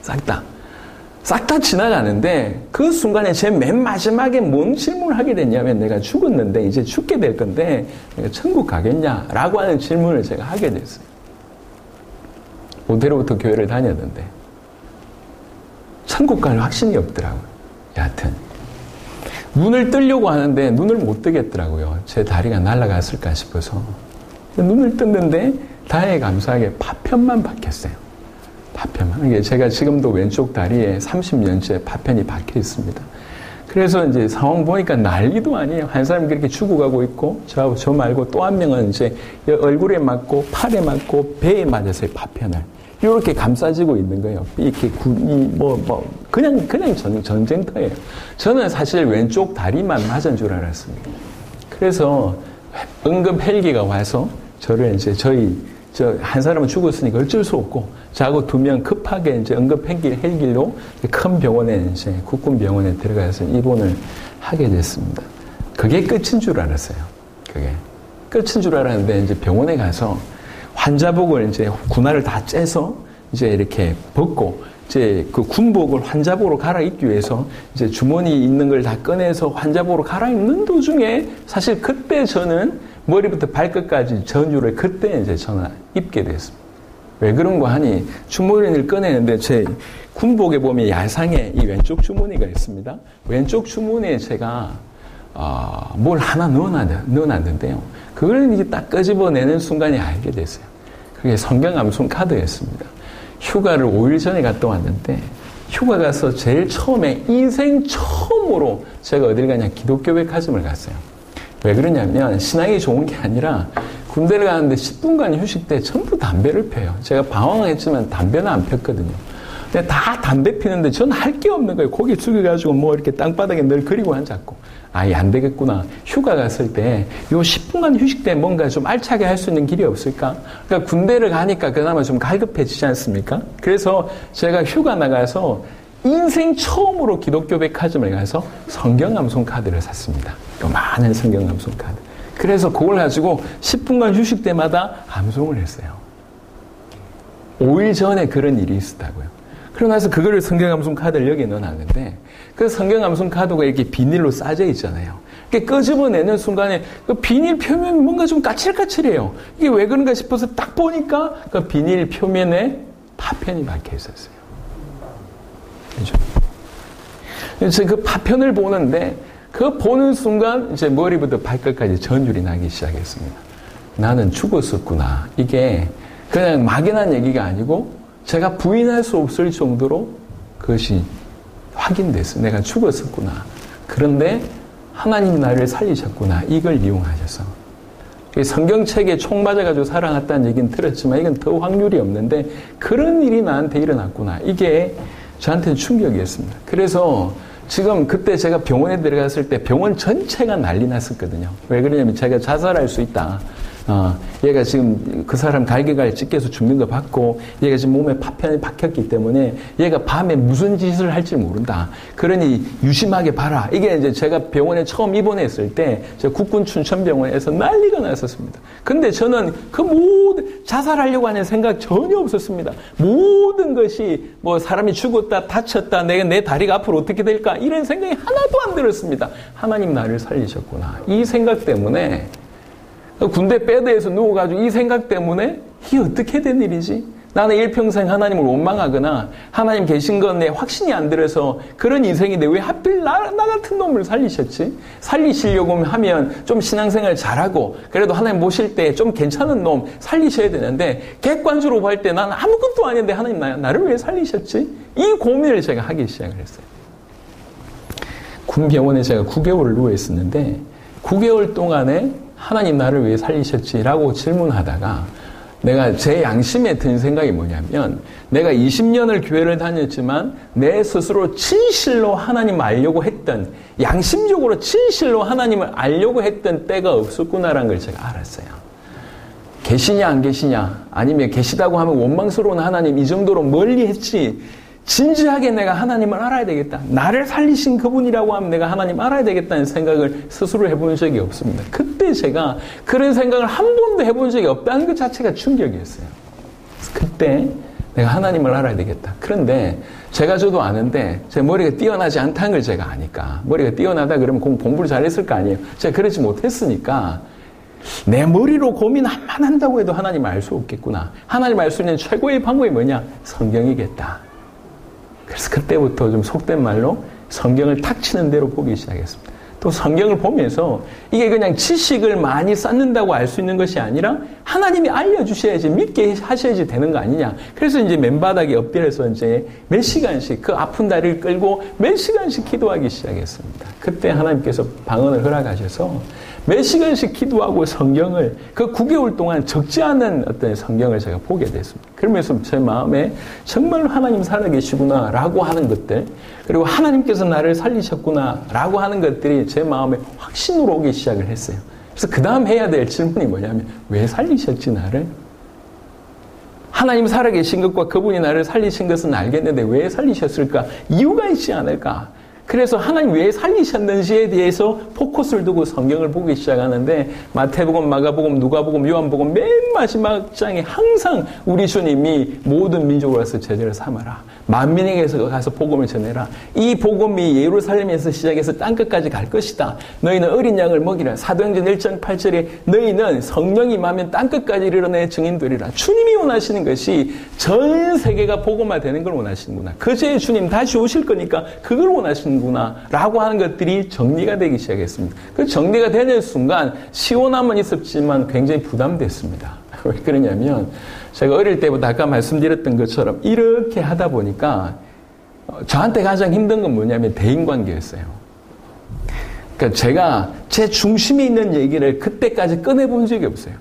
싹 다 지나가는데 그 순간에 제 맨 마지막에 뭔 질문을 하게 됐냐면, 내가 죽었는데 이제 죽게 될 건데 내가 천국 가겠냐라고 하는 질문을 제가 하게 됐어요. 모태로부터 교회를 다녔는데 천국 갈 확신이 없더라고요. 여하튼 눈을 뜨려고 하는데 눈을 못 뜨겠더라고요. 제 다리가 날아갔을까 싶어서. 눈을 떴는데 다행히 감사하게 파편만 박혔어요. 파편만. 이게 제가 지금도 왼쪽 다리에 30년째 파편이 박혀 있습니다. 그래서 이제 상황 보니까 난리도 아니에요. 한 사람이 그렇게 죽어가고 있고, 저 말고 또 한 명은 이제 얼굴에 맞고 팔에 맞고 배에 맞았어요. 파편을. 이렇게 감싸지고 있는 거예요. 이렇게 그냥 전쟁터예요. 저는 사실 왼쪽 다리만 맞은 줄 알았습니다. 그래서 응급 헬기가 와서 저를 이제 한 사람은 죽었으니까 어쩔 수 없고, 저하고 2명 급하게 이제 응급 헬기로 큰 병원에, 이제 국군 병원에 들어가서 입원을 하게 됐습니다. 그게 끝인 줄 알았어요. 그게 끝인 줄 알았는데, 이제 병원에 가서 환자복을 이제 군화를 다 째서 이제 이렇게 벗고, 이제 그 군복을 환자복으로 갈아입기 위해서 이제 주머니 있는 걸 다 꺼내서 환자복으로 갈아입는 도중에, 사실 그때 저는 머리부터 발끝까지 전유를 그때 이제 저는 입게 됐습니다. 왜 그런가 하니, 주머니를 꺼내는데 제 군복에 보면 야상에 이 왼쪽 주머니가 있습니다. 왼쪽 주머니에 제가 뭘 하나 넣어놨는데요. 그걸 이제 딱 끄집어내는 순간에 알게 됐어요. 그게 성경 암송 카드였습니다. 휴가를 5일 전에 갔다 왔는데, 휴가 가서 제일 처음에 인생 처음으로 제가 어딜 가냐, 기독교 백화점을 갔어요. 왜 그러냐면 신앙이 좋은 게 아니라 군대를 가는데 10분간 휴식 때 전부 담배를 펴요. 제가 방황했지만 담배는 안 폈거든요. 근데 다 담배 피는데 저는 할 게 없는 거예요. 고개 숙여가지고 뭐 이렇게 땅바닥에 늘 그리고 앉았고. 아예 안 되겠구나. 휴가 갔을 때 요 10분간 휴식 때 뭔가 좀 알차게 할 수 있는 길이 없을까? 그러니까 군대를 가니까 그나마 좀 갈급해지지 않습니까? 그래서 제가 휴가 나가서 인생 처음으로 기독교 백화점에 가서 성경 암송 카드를 샀습니다. 요만한 성경 암송 카드. 그래서 그걸 가지고 10분간 휴식 때마다 암송을 했어요. 5일 전에 그런 일이 있었다고요. 그러고 나서 그거를 성경 암송 카드를 여기에 넣어놨는데 그 성경 암송 카드가 이렇게 비닐로 싸져 있잖아요. 이렇게 끄집어내는 순간에 그 비닐 표면이 뭔가 좀 까칠까칠해요. 이게 왜 그런가 싶어서 딱 보니까 그 비닐 표면에 파편이 박혀 있었어요. 그죠? 그래서 그 파편을 보는데 그 보는 순간 이제 머리부터 발끝까지 전율이 나기 시작했습니다. 나는 죽었었구나. 이게 그냥 막연한 얘기가 아니고 제가 부인할 수 없을 정도로 그것이 확인됐어요. 내가 죽었었구나. 그런데 하나님이 나를 살리셨구나. 이걸 이용하셔서. 성경책에 총 맞아가지고 살아났다는 얘기는 들었지만 이건 더 확률이 없는데 그런 일이 나한테 일어났구나. 이게 저한테는 충격이었습니다. 그래서 지금 그때 제가 병원에 들어갔을 때 병원 전체가 난리 났었거든요. 왜 그러냐면 제가 자살할 수 있다. 얘가 지금 그 사람 갈기갈 찢겨서 죽는 거 봤고 얘가 지금 몸에 파편이 박혔기 때문에 얘가 밤에 무슨 짓을 할지 모른다. 그러니 유심하게 봐라. 이게 이제 제가 병원에 처음 입원했을 때 제가 국군 춘천병원에서 난리가 났었습니다. 근데 저는 그 모든 자살하려고 하는 생각 전혀 없었습니다. 모든 것이 뭐 사람이 죽었다 다쳤다 내 다리가 앞으로 어떻게 될까 이런 생각이 하나도 안 들었습니다. 하나님 나를 살리셨구나. 이 생각 때문에 군대 배드에서 누워가지고 이 생각 때문에 이게 어떻게 된 일이지? 나는 일평생 하나님을 원망하거나 하나님 계신 것에 확신이 안 들어서 그런 인생인데 왜 하필 나 같은 놈을 살리셨지? 살리시려고 하면 좀 신앙생활 잘하고 그래도 하나님 모실 때 좀 괜찮은 놈 살리셔야 되는데 객관적으로 볼 때 나는 아무것도 아닌데 하나님 나를 왜 살리셨지? 이 고민을 제가 하기 시작을 했어요. 군 병원에 제가 9개월을 누워 있었는데 9개월 동안에 하나님 나를 왜 살리셨지라고 질문하다가 내가 제 양심에 든 생각이 뭐냐면 내가 20년을 교회를 다녔지만 내 스스로 진실로 하나님을 알려고 했던 양심적으로 진실로 하나님을 알려고 했던 때가 없었구나라는 걸 제가 알았어요. 계시냐 안 계시냐 아니면 계시다고 하면 원망스러운 하나님 이 정도로 멀리 했지 진지하게 내가 하나님을 알아야 되겠다. 나를 살리신 그분이라고 하면 내가 하나님 알아야 되겠다는 생각을 스스로 해본 적이 없습니다. 그때 제가 그런 생각을 한 번도 해본 적이 없다는 것 자체가 충격이었어요. 그때 내가 하나님을 알아야 되겠다. 그런데 제가 저도 아는데 제 머리가 뛰어나지 않다는 걸 제가 아니까 머리가 뛰어나다 그러면 공부를 잘했을 거 아니에요. 제가 그러지 못했으니까 내 머리로 고민 한만 한다고 해도 하나님을 알 수 없겠구나. 하나님을 알 수 있는 최고의 방법이 뭐냐? 성경이겠다. 그래서 그때부터 좀 속된 말로 성경을 탁 치는 대로 보기 시작했습니다. 또 성경을 보면서 이게 그냥 지식을 많이 쌓는다고 알 수 있는 것이 아니라 하나님이 알려주셔야지 믿게 하셔야지 되는 거 아니냐. 그래서 이제 맨바닥에 엎드려서 이제 몇 시간씩 그 아픈 다리를 끌고 몇 시간씩 기도하기 시작했습니다. 그때 하나님께서 방언을 허락하셔서 몇 시간씩 기도하고 성경을 그 9개월 동안 적지 않은 어떤 성경을 제가 보게 됐습니다. 그러면서 제 마음에 정말 하나님 살아계시구나 라고 하는 것들 그리고 하나님께서 나를 살리셨구나 라고 하는 것들이 제 마음에 확신으로 오기 시작을 했어요. 그래서 그 다음 해야 될 질문이 뭐냐면 왜 살리셨지 나를? 하나님 살아계신 것과 그분이 나를 살리신 것은 알겠는데 왜 살리셨을까? 이유가 있지 않을까? 그래서 하나님 왜 살리셨는지에 대해서 포커스를 두고 성경을 보기 시작하는데 마태복음, 마가복음, 누가복음, 요한복음 맨 마지막 장에 항상 우리 주님이 모든 민족을 와서 제자를 삼아라. 만민에게서 가서 복음을 전해라. 이 복음이 예루살렘에서 시작해서 땅끝까지 갈 것이다. 너희는 어린 양을 먹이라. 사도행전 1장 8절에 너희는 성령이 임하면 땅끝까지 이르러 내 증인되리라. 주님이 원하시는 것이 전 세계가 복음화되는 걸 원하시는구나. 그제야 주님 다시 오실 거니까 그걸 원하시는구나 라고 하는 것들이 정리가 되기 시작했습니다. 그 정리가 되는 순간 시원함은 있었지만 굉장히 부담됐습니다. 왜 그러냐면 제가 어릴 때부터 아까 말씀드렸던 것처럼 이렇게 하다 보니까 저한테 가장 힘든 건 뭐냐면 대인관계였어요. 그러니까 제가 제 중심에 있는 얘기를 그때까지 꺼내본 적이 없어요.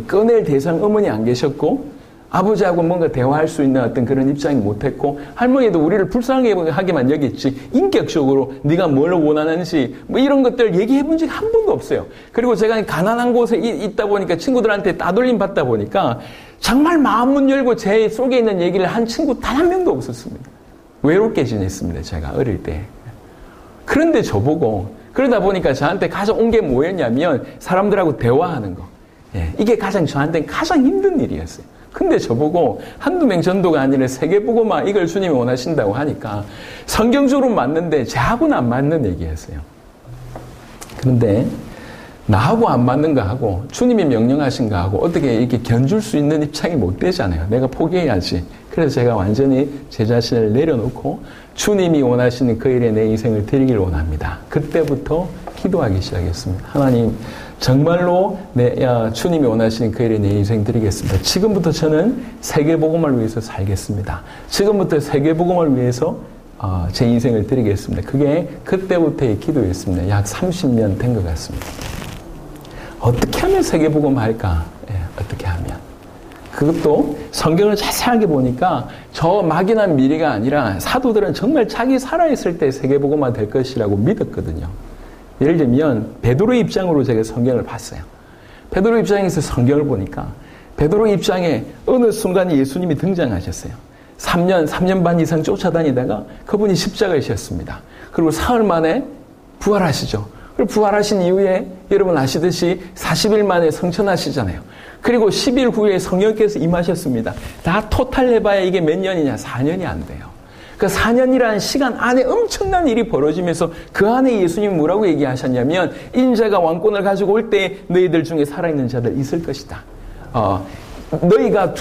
꺼낼 대상 어머니 안 계셨고 아버지하고 뭔가 대화할 수 있는 어떤 그런 입장이 못했고 할머니도 우리를 불쌍하게만 여겼지 인격적으로 네가 뭘 원하는지 뭐 이런 것들 얘기해 본 적이 한 번도 없어요. 그리고 제가 가난한 곳에 있다 보니까 친구들한테 따돌림 받다 보니까 정말 마음문 열고 제 속에 있는 얘기를 한 친구 단 한 명도 없었습니다. 외롭게 지냈습니다. 제가 어릴 때. 그런데 저보고 그러다 보니까 저한테 가장 온 게 뭐였냐면 사람들하고 대화하는 거. 이게 저한테는 가장 힘든 일이었어요. 근데 저보고 한두 명 전도가 아니라 세계보고만 이걸 주님이 원하신다고 하니까 성경적으로 맞는데 저하고는 안 맞는 얘기였어요. 그런데 나하고 안 맞는 거하고 주님이 명령하신 거하고 어떻게 이렇게 견줄 수 있는 입장이 못 되잖아요. 내가 포기해야지. 그래서 제가 완전히 제 자신을 내려놓고 주님이 원하시는 그 일에 내 인생을 드리길 원합니다. 그때부터 기도하기 시작했습니다. 하나님, 정말로 주님이 원하시는 그 일에 내 인생 드리겠습니다. 지금부터 저는 세계복음을 위해서 살겠습니다. 지금부터 세계복음을 위해서 제 인생을 드리겠습니다. 그게 그때부터의 기도였습니다. 약 30년 된 것 같습니다. 어떻게 하면 세계복음 할까? 어떻게 하면? 그것도 성경을 자세하게 보니까 저 막연한 미래가 아니라 사도들은 정말 자기 살아있을 때 세계복음화 될 것이라고 믿었거든요. 예를 들면 베드로의 입장으로 제가 성경을 봤어요. 베드로 입장에서 성경을 보니까 베드로 입장에 어느 순간 예수님이 등장하셨어요. 3년 반 이상 쫓아다니다가 그분이 십자가에 지셨습니다. 그리고 사흘 만에 부활하시죠. 그리고 부활하신 이후에 여러분 아시듯이 40일 만에 성천하시잖아요. 그리고 10일 후에 성령께서 임하셨습니다. 다 토탈 해봐야 이게 몇 년이냐? 4년이 안 돼요. 그 4년이라는 시간 안에 엄청난 일이 벌어지면서 그 안에 예수님이 뭐라고 얘기하셨냐면 인자가 왕권을 가지고 올 때 너희들 중에 살아있는 자들 있을 것이다. 너희가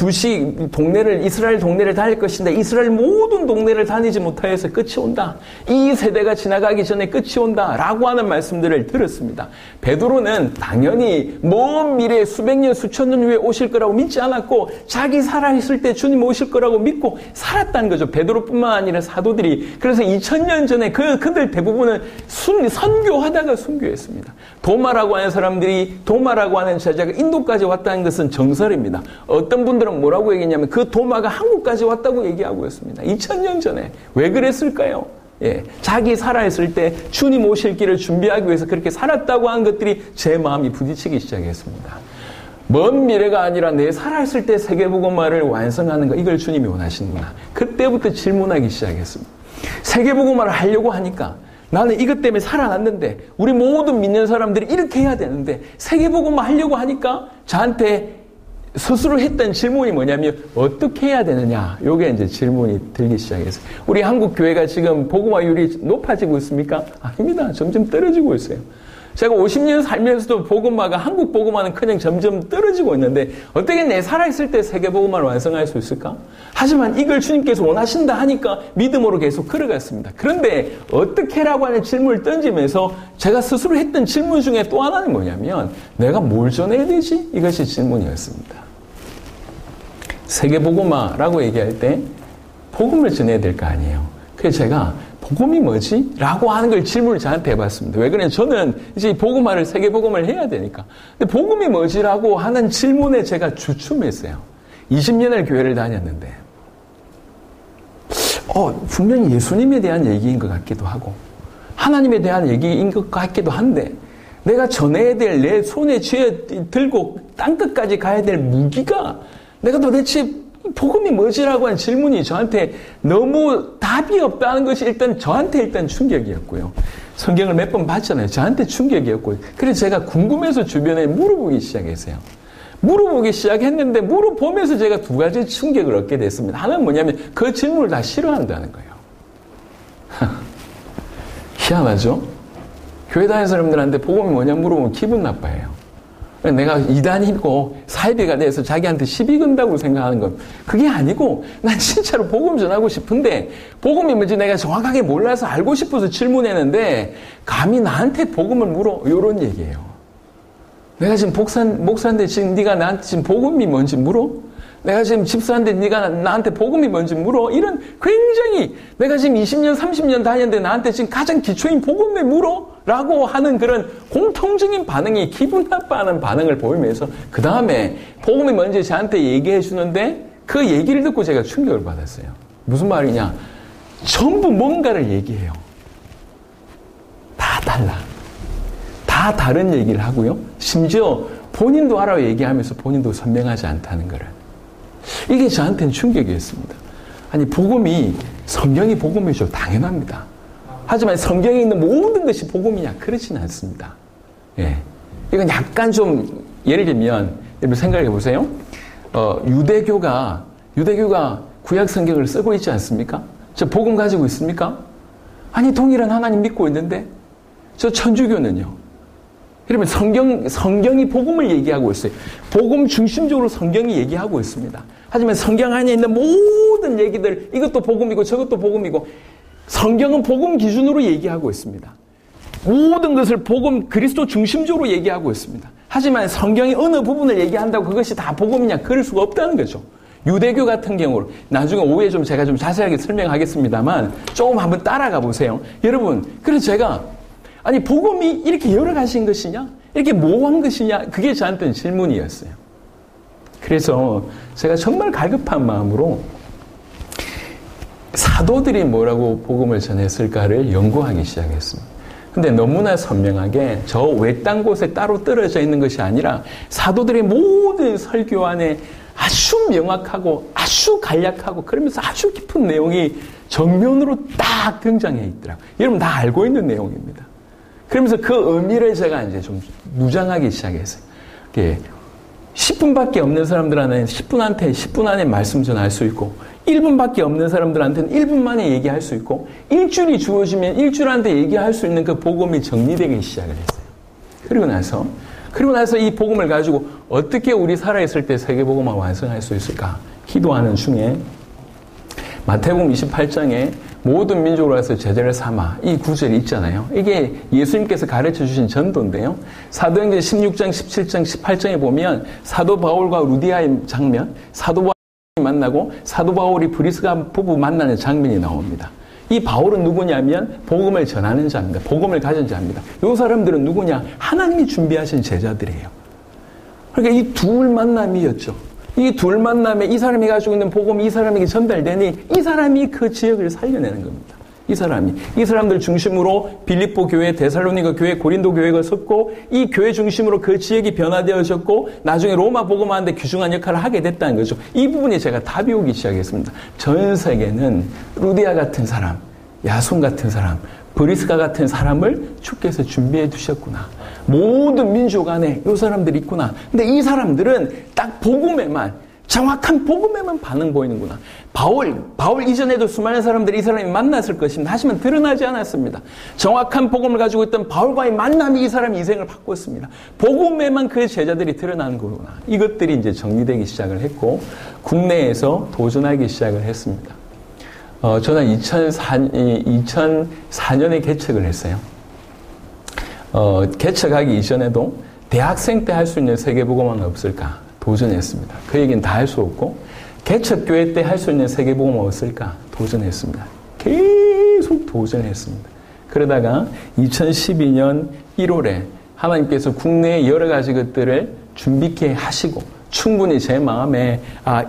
이스라엘 동네를 다닐 것인데 이스라엘 모든 동네를 다니지 못하여서 끝이 온다. 이 세대가 지나가기 전에 끝이 온다. 라고 하는 말씀들을 들었습니다. 베드로는 당연히 먼 미래에 수백 년, 수천 년 후에 오실 거라고 믿지 않았고 자기 살아있을 때 주님 오실 거라고 믿고 살았다는 거죠. 베드로뿐만 아니라 사도들이. 그래서 2000년 전에 그들 대부분은 선교하다가 순교했습니다. 도마라고 하는 사람들이 도마라고 하는 제자가 인도까지 왔다는 것은 정설입니다. 어떤 분들은 뭐라고 얘기했냐면 그 도마가 한국까지 왔다고 얘기하고 있습니다. 2000년 전에. 왜 그랬을까요? 자기 살아있을 때 주님 오실 길을 준비하기 위해서 그렇게 살았다고 하는 것들이 제 마음이 부딪히기 시작했습니다. 먼 미래가 아니라 내 살아있을 때 세계복음화를 완성하는 거, 이걸 주님이 원하시는구나. 그때부터 질문하기 시작했습니다. 세계복음화를 하려고 하니까 나는 이것 때문에 살아났는데 우리 모든 믿는 사람들이 이렇게 해야 되는데 세계복음화 하려고 하니까 저한테 스스로 했던 질문이 뭐냐면 어떻게 해야 되느냐. 요게 이제 질문이 들기 시작했어요. 우리 한국 교회가 지금 복음화율이 높아지고 있습니까? 아닙니다. 점점 떨어지고 있어요. 제가 50년 살면서도 복음화가 한국 복음화는 그냥 점점 떨어지고 있는데 어떻게 내 살아있을 때 세계 복음화를 완성할 수 있을까? 하지만 이걸 주님께서 원하신다 하니까 믿음으로 계속 걸어갔습니다. 그런데 어떻게라고 하는 질문을 던지면서 제가 스스로 했던 질문 중에 또 하나는 뭐냐면 내가 뭘 전해야 되지? 이것이 질문이었습니다. 세계 복음화라고 얘기할 때 복음을 전해야 될 거 아니에요. 그래서 제가 복음이 뭐지? 라고 하는 걸 질문을 저한테 해봤습니다. 왜 그러냐면 저는 이제 복음화를, 세계 복음을 해야 되니까. 근데 복음이 뭐지라고 하는 질문에 제가 주춤했어요. 20년을 교회를 다녔는데, 분명히 예수님에 대한 얘기인 것 같기도 하고, 하나님에 대한 얘기인 것 같기도 한데, 내가 전해야 될 내 손에 쥐어 들고 땅끝까지 가야 될 무기가 내가 도대체 복음이 뭐지라고 하는 질문이 저한테 너무 답이 없다는 것이 저한테 충격이었고요. 성경을 몇 번 봤잖아요. 저한테 충격이었고요. 그래서 제가 궁금해서 주변에 물어보기 시작했어요. 물어보기 시작했는데 물어보면서 제가 두 가지 충격을 얻게 됐습니다. 하나는 뭐냐면 그 질문을 다 싫어한다는 거예요. 희한하죠? 교회 다니는 사람들한테 복음이 뭐냐 물어보면 기분 나빠해요. 내가 이단이고 사이비가 돼서 자기한테 시비 건다고 생각하는 건 그게 아니고 난 진짜로 복음 전하고 싶은데 복음이 뭔지 내가 정확하게 몰라서 알고 싶어서 질문했는데 감히 나한테 복음을 물어 이런 얘기예요. 내가 지금 목사인데 지금 네가 나한테 지금 복음이 뭔지 물어? 내가 지금 집사인데 네가 나한테 복음이 뭔지 물어? 이런 굉장히 내가 지금 20년 30년 다녔는데 나한테 지금 가장 기초인 복음을 물어? 라고 하는 그런 공통적인 반응이 기분 나빠하는 반응을 보이면서 그 다음에 복음이 먼저 저한테 얘기해 주는데 그 얘기를 듣고 제가 충격을 받았어요. 무슨 말이냐? 전부 뭔가를 얘기해요. 다 달라. 다 다른 얘기를 하고요. 심지어 본인도 알아 얘기하면서 본인도 선명하지 않다는 거를. 이게 저한테는 충격이었습니다. 아니, 복음이, 성경이 복음이죠. 당연합니다. 하지만 성경에 있는 모든 것이 복음이냐? 그렇지는 않습니다. 예. 이건 약간 좀, 예를 들면, 여러분 생각해 보세요. 유대교가 구약 성경을 쓰고 있지 않습니까? 저 복음 가지고 있습니까? 아니, 동일한 하나님 믿고 있는데, 저 천주교는요. 여러분, 성경이 복음을 얘기하고 있어요. 복음 중심적으로 성경이 얘기하고 있습니다. 하지만 성경 안에 있는 모든 얘기들, 이것도 복음이고 저것도 복음이고, 성경은 복음 기준으로 얘기하고 있습니다. 모든 것을 복음, 그리스도 중심적으로 얘기하고 있습니다. 하지만 성경이 어느 부분을 얘기한다고 그것이 다 복음이냐? 그럴 수가 없다는 거죠. 유대교 같은 경우로, 나중에 오후에 제가 좀 자세하게 설명하겠습니다만, 조금 한번 따라가 보세요. 여러분, 그래서 제가, 아니, 복음이 이렇게 여러 가지인 것이냐? 이렇게 모호한 것이냐? 그게 저한테는 질문이었어요. 그래서 제가 정말 갈급한 마음으로 사도들이 뭐라고 복음을 전했을까를 연구하기 시작했습니다. 근데 너무나 선명하게 저 외딴 곳에 따로 떨어져 있는 것이 아니라 사도들의 모든 설교 안에 아주 명확하고 아주 간략하고 그러면서 아주 깊은 내용이 정면으로 딱 등장해 있더라고요. 여러분 다 알고 있는 내용입니다. 그러면서 그 의미를 제가 이제 좀 무장하기 시작했어요. 10분밖에 없는 사람들한테는 10분 안에 말씀 전할 수 있고 1분밖에 없는 사람들한테는 1분 만에 얘기할 수 있고 일주일이 주어지면 일주일한테 얘기할 수 있는 그 복음이 정리되기 시작을 했어요. 그리고 나서 이 복음을 가지고 어떻게 우리 살아있을 때 세계복음을 완성할 수 있을까 기도하는 중에 마태복음 28장에 모든 민족으로 와서 제자를 삼아 이 구절이 있잖아요. 이게 예수님께서 가르쳐 주신 전도인데요. 사도행전 16장, 17장, 18장에 보면 사도 바울과 루디아의 장면, 사도 바울이 만나고 사도 바울이 브리스가 부부 만나는 장면이 나옵니다. 이 바울은 누구냐면 복음을 전하는 자입니다. 복음을 가진 자입니다. 이 사람들은 누구냐? 하나님이 준비하신 제자들이에요. 그러니까 이 둘 만남이었죠. 이 둘 만남에 이 사람이 가지고 있는 복음이 이 사람에게 전달되니 이 사람이 그 지역을 살려내는 겁니다. 이 사람들 중심으로 빌립보 교회, 데살로니가 교회, 고린도 교회가 섰고 이 교회 중심으로 그 지역이 변화되어졌고 나중에 로마 복음화하는데 귀중한 역할을 하게 됐다는 거죠. 이 부분에 제가 답이 오기 시작했습니다. 전 세계는 루디아 같은 사람, 야손 같은 사람, 브리스가 같은 사람을 주께서 준비해 두셨구나. 모든 민족 안에 이 사람들이 있구나. 근데 이 사람들은 딱 복음에만, 정확한 복음에만 반응 보이는구나. 바울 이전에도 수많은 사람들이 이 사람이 만났을 것입니다. 하지만 드러나지 않았습니다. 정확한 복음을 가지고 있던 바울과의 만남이 이 사람의 인생을 바꿨습니다. 복음에만 그 제자들이 드러나는 거구나. 이것들이 이제 정리되기 시작을 했고 국내에서 도전하기 시작을 했습니다. 저는 2004년에 개척을 했어요. 개척하기 이전에도 대학생 때 할 수 있는 세계복음화는 없을까 도전했습니다. 그 얘기는 다 할 수 없고 개척교회 때 할 수 있는 세계복음화 없을까 도전했습니다. 계속 도전했습니다. 그러다가 2012년 1월에 하나님께서 국내의 여러 가지 것들을 준비케 하시고 충분히 제 마음에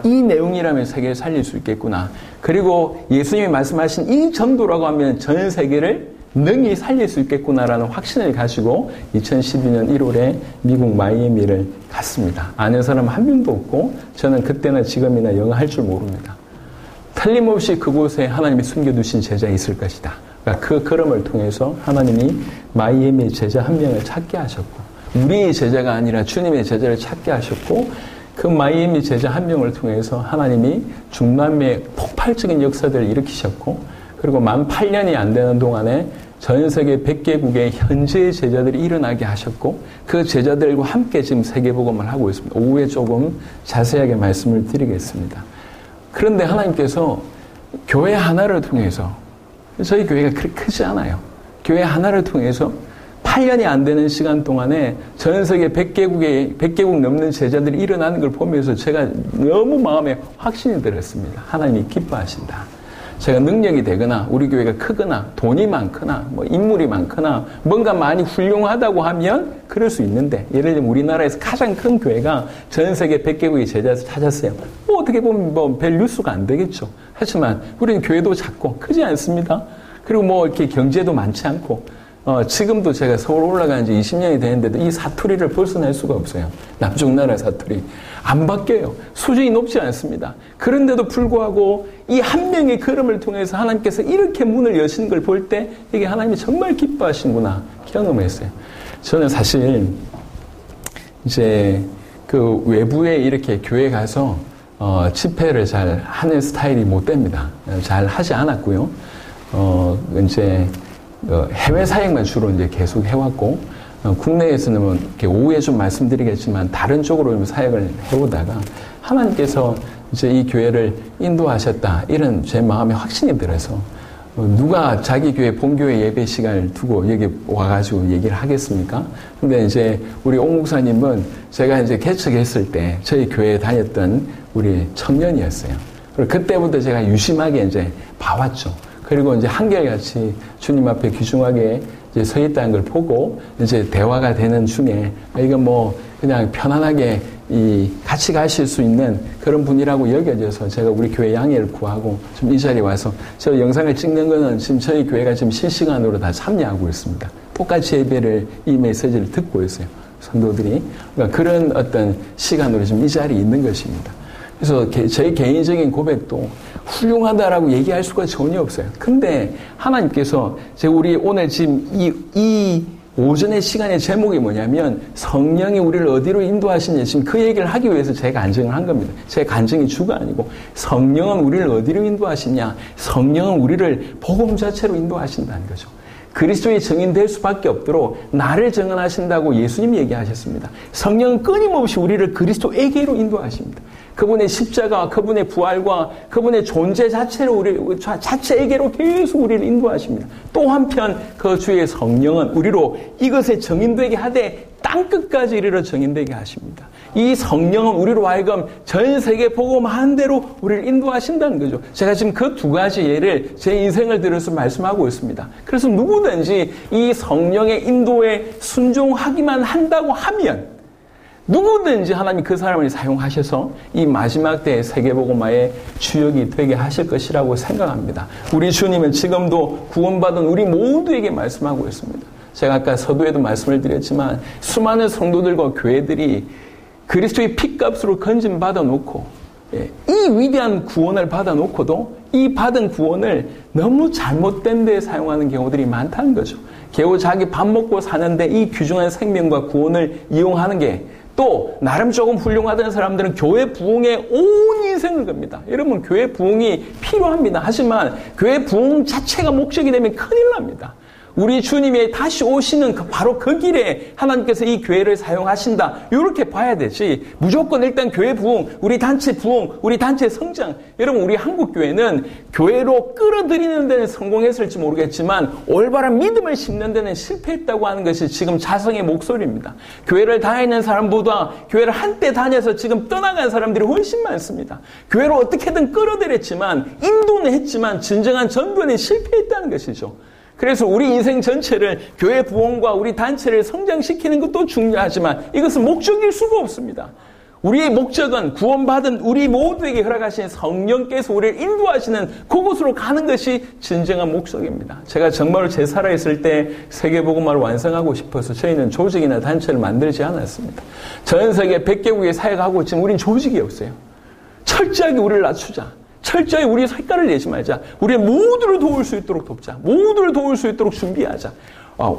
이 내용이라면 세계를 살릴 수 있겠구나. 그리고 예수님이 말씀하신 이 전도라고 하면 전 세계를 능히 살릴 수 있겠구나라는 확신을 가지고 2012년 1월에 미국 마이애미를 갔습니다. 아는 사람 한 명도 없고 저는 그때나 지금이나 영어 할 줄 모릅니다. 틀림없이 그곳에 하나님이 숨겨두신 제자 있을 것이다. 그러니까 그 걸음을 통해서 하나님이 마이애미 제자 한 명을 찾게 하셨고 우리의 제자가 아니라 주님의 제자를 찾게 하셨고 그 마이애미 제자 한 명을 통해서 하나님이 중남미의 폭발적인 역사들을 일으키셨고 그리고 만 8년이 안 되는 동안에 전 세계 100개국의 현지의 제자들이 일어나게 하셨고 그 제자들과 함께 지금 세계복음을 하고 있습니다. 오후에 조금 자세하게 말씀을 드리겠습니다. 그런데 하나님께서 교회 하나를 통해서 저희 교회가 그렇게 크지 않아요. 교회 하나를 통해서 8년이 안 되는 시간 동안에 전 세계 100개국 넘는 제자들이 일어나는 걸 보면서 제가 너무 마음에 확신이 들었습니다. 하나님이 기뻐하신다. 제가 능력이 되거나 우리 교회가 크거나 돈이 많거나 뭐 인물이 많거나 뭔가 많이 훌륭하다고 하면 그럴 수 있는데, 예를 들면 우리나라에서 가장 큰 교회가 전 세계 100개국의 제자를 찾았어요. 뭐 어떻게 보면 뭐 별 뉴스가 안 되겠죠. 하지만 우리는 교회도 작고 크지 않습니다. 그리고 뭐 이렇게 경제도 많지 않고, 지금도 제가 서울 올라간 지 20년이 되는데도 이 사투리를 벗어날 수가 없어요. 남쪽 나라 사투리. 안 바뀌어요. 수준이 높지 않습니다. 그런데도 불구하고 이 한 명의 걸음을 통해서 하나님께서 이렇게 문을 여시는 걸 볼 때 이게 하나님이 정말 기뻐하시는구나 경험했어요. 저는 사실 이제 그 외부에 이렇게 교회 가서 집회를 잘 하는 스타일이 못 됩니다. 잘 하지 않았고요. 이제 해외 사역만 주로 이제 계속 해왔고, 국내에서는 뭐 이렇게 오후에 좀 말씀드리겠지만 다른 쪽으로 사역을 해오다가 하나님께서 이제 이 교회를 인도하셨다, 이런 제 마음에 확신이 들어서 누가 자기 교회 본교회 예배 시간을 두고 여기 와가지고 얘기를 하겠습니까? 근데 이제 우리 옥 목사님은 제가 이제 개척했을 때 저희 교회에 다녔던 우리 청년이었어요. 그리고 그때부터 제가 유심하게 이제 봐왔죠. 그리고 이제 한결같이 주님 앞에 귀중하게 이제 서 있다는 걸 보고 이제 대화가 되는 중에 이건 뭐 그냥 편안하게 같이 가실 수 있는 그런 분이라고 여겨져서 제가 우리 교회 양해를 구하고 좀 이 자리에 와서 저 영상을 찍는 거는 지금 저희 교회가 지금 실시간으로 다 참여하고 있습니다. 똑같이 예배를 이 메시지를 듣고 있어요. 성도들이. 그러니까 그런 어떤 시간으로 지금 이 자리에 있는 것입니다. 그래서 제 개인적인 고백도 훌륭하다라고 얘기할 수가 전혀 없어요. 근데 하나님께서 우리 오늘 지금 이 오전의 시간의 제목이 뭐냐면 성령이 우리를 어디로 인도하시냐, 지금 그 얘기를 하기 위해서 제가 간증을 한 겁니다. 제 간증이 주가 아니고 성령은 우리를 어디로 인도하시냐, 성령은 우리를 복음 자체로 인도하신다는 거죠. 그리스도의 증인될 수밖에 없도록 나를 증언하신다고 예수님이 얘기하셨습니다. 성령은 끊임없이 우리를 그리스도에게로 인도하십니다. 그분의 십자가, 그분의 부활과 그분의 존재 자체로 자체에게로 계속 우리를 인도하십니다. 또 한편 그 주의 성령은 우리로 이것에 정인되게 하되 땅끝까지 이르러 정인되게 하십니다. 이 성령은 우리로 하여금 전 세계 복음하는 대로 우리를 인도하신다는 거죠. 제가 지금 그 두 가지 예를 제 인생을 들어서 말씀하고 있습니다. 그래서 누구든지 이 성령의 인도에 순종하기만 한다고 하면 누구든지 하나님 그 사람을 사용하셔서 이 마지막 때의 세계복음화의 주역이 되게 하실 것이라고 생각합니다. 우리 주님은 지금도 구원받은 우리 모두에게 말씀하고 있습니다. 제가 아까 서두에도 말씀을 드렸지만 수많은 성도들과 교회들이 그리스도의 피값으로 건짐받아 놓고 이 위대한 구원을 받아 놓고도 이 받은 구원을 너무 잘못된 데에 사용하는 경우들이 많다는 거죠. 겨우 자기 밥 먹고 사는데 이 귀중한 생명과 구원을 이용하는 게, 또 나름 조금 훌륭하다는 사람들은 교회 부흥에 온 인생을 겁니다. 여러분, 교회 부흥이 필요합니다. 하지만 교회 부흥 자체가 목적이 되면 큰일 납니다. 우리 주님이 다시 오시는 바로 그 길에 하나님께서 이 교회를 사용하신다, 이렇게 봐야 되지, 무조건 일단 교회 부흥, 우리 단체 부흥, 우리 단체 성장. 여러분, 우리 한국교회는 교회로 끌어들이는 데는 성공했을지 모르겠지만 올바른 믿음을 심는 데는 실패했다고 하는 것이 지금 자성의 목소리입니다. 교회를 다니는 사람보다 교회를 한때 다녀서 지금 떠나간 사람들이 훨씬 많습니다. 교회로 어떻게든 끌어들였지만, 인도는 했지만 진정한 전도는 실패했다는 것이죠. 그래서 우리 인생 전체를 교회 부흥과 우리 단체를 성장시키는 것도 중요하지만 이것은 목적일 수가 없습니다. 우리의 목적은 구원받은 우리 모두에게 허락하신 성령께서 우리를 인도하시는 그곳으로 가는 것이 진정한 목적입니다. 제가 정말로 제 살아있을 때 세계복음화를 완성하고 싶어서 저희는 조직이나 단체를 만들지 않았습니다. 전 세계 100개국에 사역하고 있지만 우린 조직이 없어요. 철저하게 우리를 낮추자. 철저히 우리의 색깔을 내지 말자. 우리의 모두를 도울 수 있도록 돕자. 모두를 도울 수 있도록 준비하자.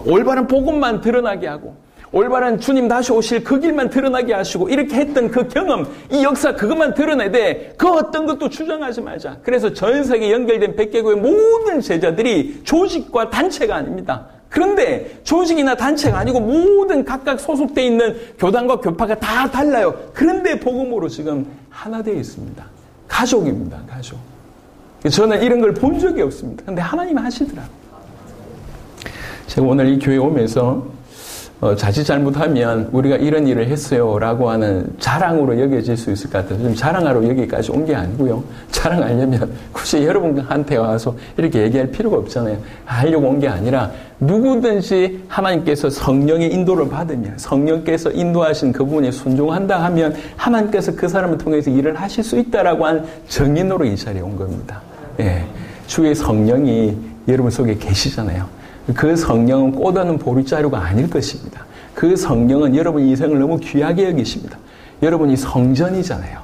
올바른 복음만 드러나게 하고, 올바른 주님 다시 오실 그 길만 드러나게 하시고, 이렇게 했던 그 경험, 이 역사 그것만 드러내되 그 어떤 것도 주장하지 말자. 그래서 전 세계 연결된 100개국의 모든 제자들이 조직과 단체가 아닙니다. 그런데 조직이나 단체가 아니고 모든 각각 소속되어 있는 교단과 교파가 다 달라요. 그런데 복음으로 지금 하나 되어 있습니다. 가족입니다. 가족. 저는 이런 걸 본 적이 없습니다. 근데 하나님 하시더라고요. 제가 오늘 이 교회 오면서 자칫 잘못하면 우리가 이런 일을 했어요라고 하는 자랑으로 여겨질 수 있을 것 같아서 좀 자랑하러 여기까지 온 게 아니고요. 자랑하려면 굳이 여러분한테 와서 이렇게 얘기할 필요가 없잖아요. 하려고 온 게 아니라 누구든지 하나님께서 성령의 인도를 받으면 성령께서 인도하신 그 부분에 순종한다 하면 하나님께서 그 사람을 통해서 일을 하실 수 있다라고 한 정인으로 이 자리에 온 겁니다. 예, 주의 성령이 여러분 속에 계시잖아요. 그 성령은 꽃없는 보리자루가 아닐 것입니다. 그 성령은 여러분 인생을 너무 귀하게 여기십니다. 여러분이 성전이잖아요.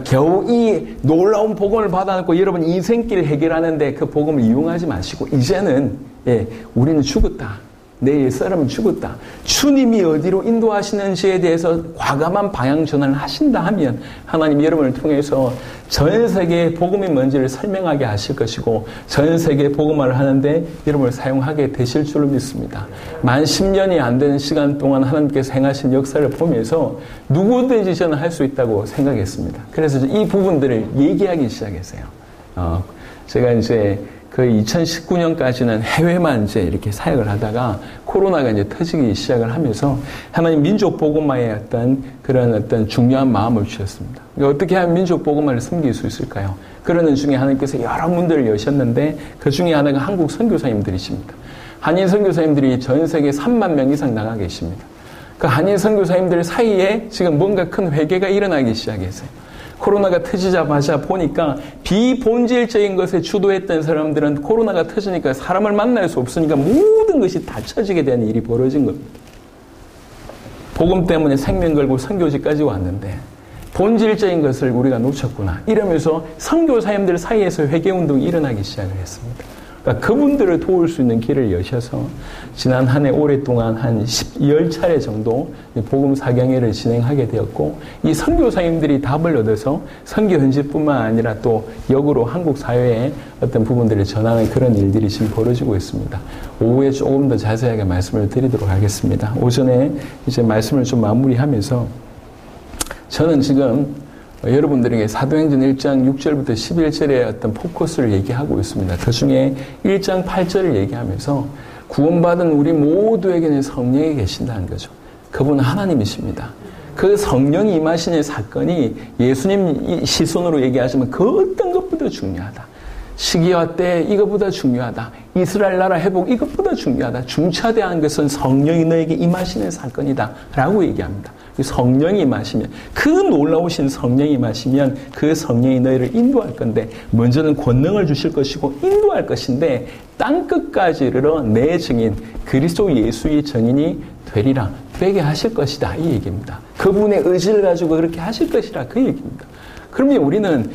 겨우 이 놀라운 복음을 받아놓고 여러분 인생길 해결하는데 그 복음을 이용하지 마시고 이제는 우리는 죽었다. 내 옛사람은 죽었다. 주님이 어디로 인도하시는지에 대해서 과감한 방향 전환을 하신다 하면 하나님 여러분을 통해서 전 세계에 복음이 뭔지를 설명하게 하실 것이고 전 세계에 복음화를 하는데 여러분을 사용하게 되실 줄로 믿습니다. 만 10년이 안 되는 시간 동안 하나님께서 행하신 역사를 보면서 누구든지 저는 할 수 있다고 생각했습니다. 그래서 이 부분들을 얘기하기 시작했어요. 제가 이제 거의 2019년까지는 해외만 이제 이렇게 사역을 하다가 코로나가 이제 터지기 시작을 하면서 하나님 민족 복음화의 그런 어떤 중요한 마음을 주셨습니다. 그러니까 어떻게 하면 민족 복음화를 섬길 수 있을까요? 그러는 중에 하나님께서 여러 문들을 여셨는데 그 중에 하나가 한국 선교사님들이십니다. 한인 선교사님들이 전 세계 3만 명 이상 나가 계십니다. 그 한인 선교사님들 사이에 지금 뭔가 큰 회개가 일어나기 시작했어요. 코로나가 터지자마자 보니까 비본질적인 것에 주도했던 사람들은 코로나가 터지니까 사람을 만날 수 없으니까 모든 것이 닫혀지게 되는 일이 벌어진 겁니다. 복음 때문에 생명 걸고 선교지까지 왔는데 본질적인 것을 우리가 놓쳤구나. 이러면서 선교사님들 사이에서 회개운동이 일어나기 시작을 했습니다. 그러니까 그분들을 도울 수 있는 길을 여셔서 지난 한 해 오랫동안 한 10차례 정도 복음 사경회를 진행하게 되었고 이 선교사님들이 답을 얻어서 선교 현지뿐만 아니라 또 역으로 한국 사회에 어떤 부분들을 전하는 그런 일들이 지금 벌어지고 있습니다. 오후에 조금 더 자세하게 말씀을 드리도록 하겠습니다. 오전에 이제 말씀을 좀 마무리하면서 저는 지금 여러분들에게 사도행전 1장 6절부터 11절의 어떤 포커스를 얘기하고 있습니다. 그 중에 1장 8절을 얘기하면서 구원받은 우리 모두에게는 성령이 계신다는 거죠. 그분은 하나님이십니다. 그 성령이 임하시는 사건이 예수님 시선으로 얘기하시면 그 어떤 것보다 중요하다. 시기와 때 이것보다 중요하다. 이스라엘 나라 회복 이것보다 중요하다. 중차대한 것은 성령이 너에게 임하시는 사건이다. 라고 얘기합니다. 성령이 임하시면 그 놀라우신 성령이 임하시면 그 성령이 너희를 인도할 건데 먼저는 권능을 주실 것이고 인도할 것인데 땅끝까지 이르러 내 증인 그리스도 예수의 증인이 되리라. 되게 하실 것이다. 이 얘기입니다. 그분의 의지를 가지고 그렇게 하실 것이라 그 얘기입니다. 그러면 우리는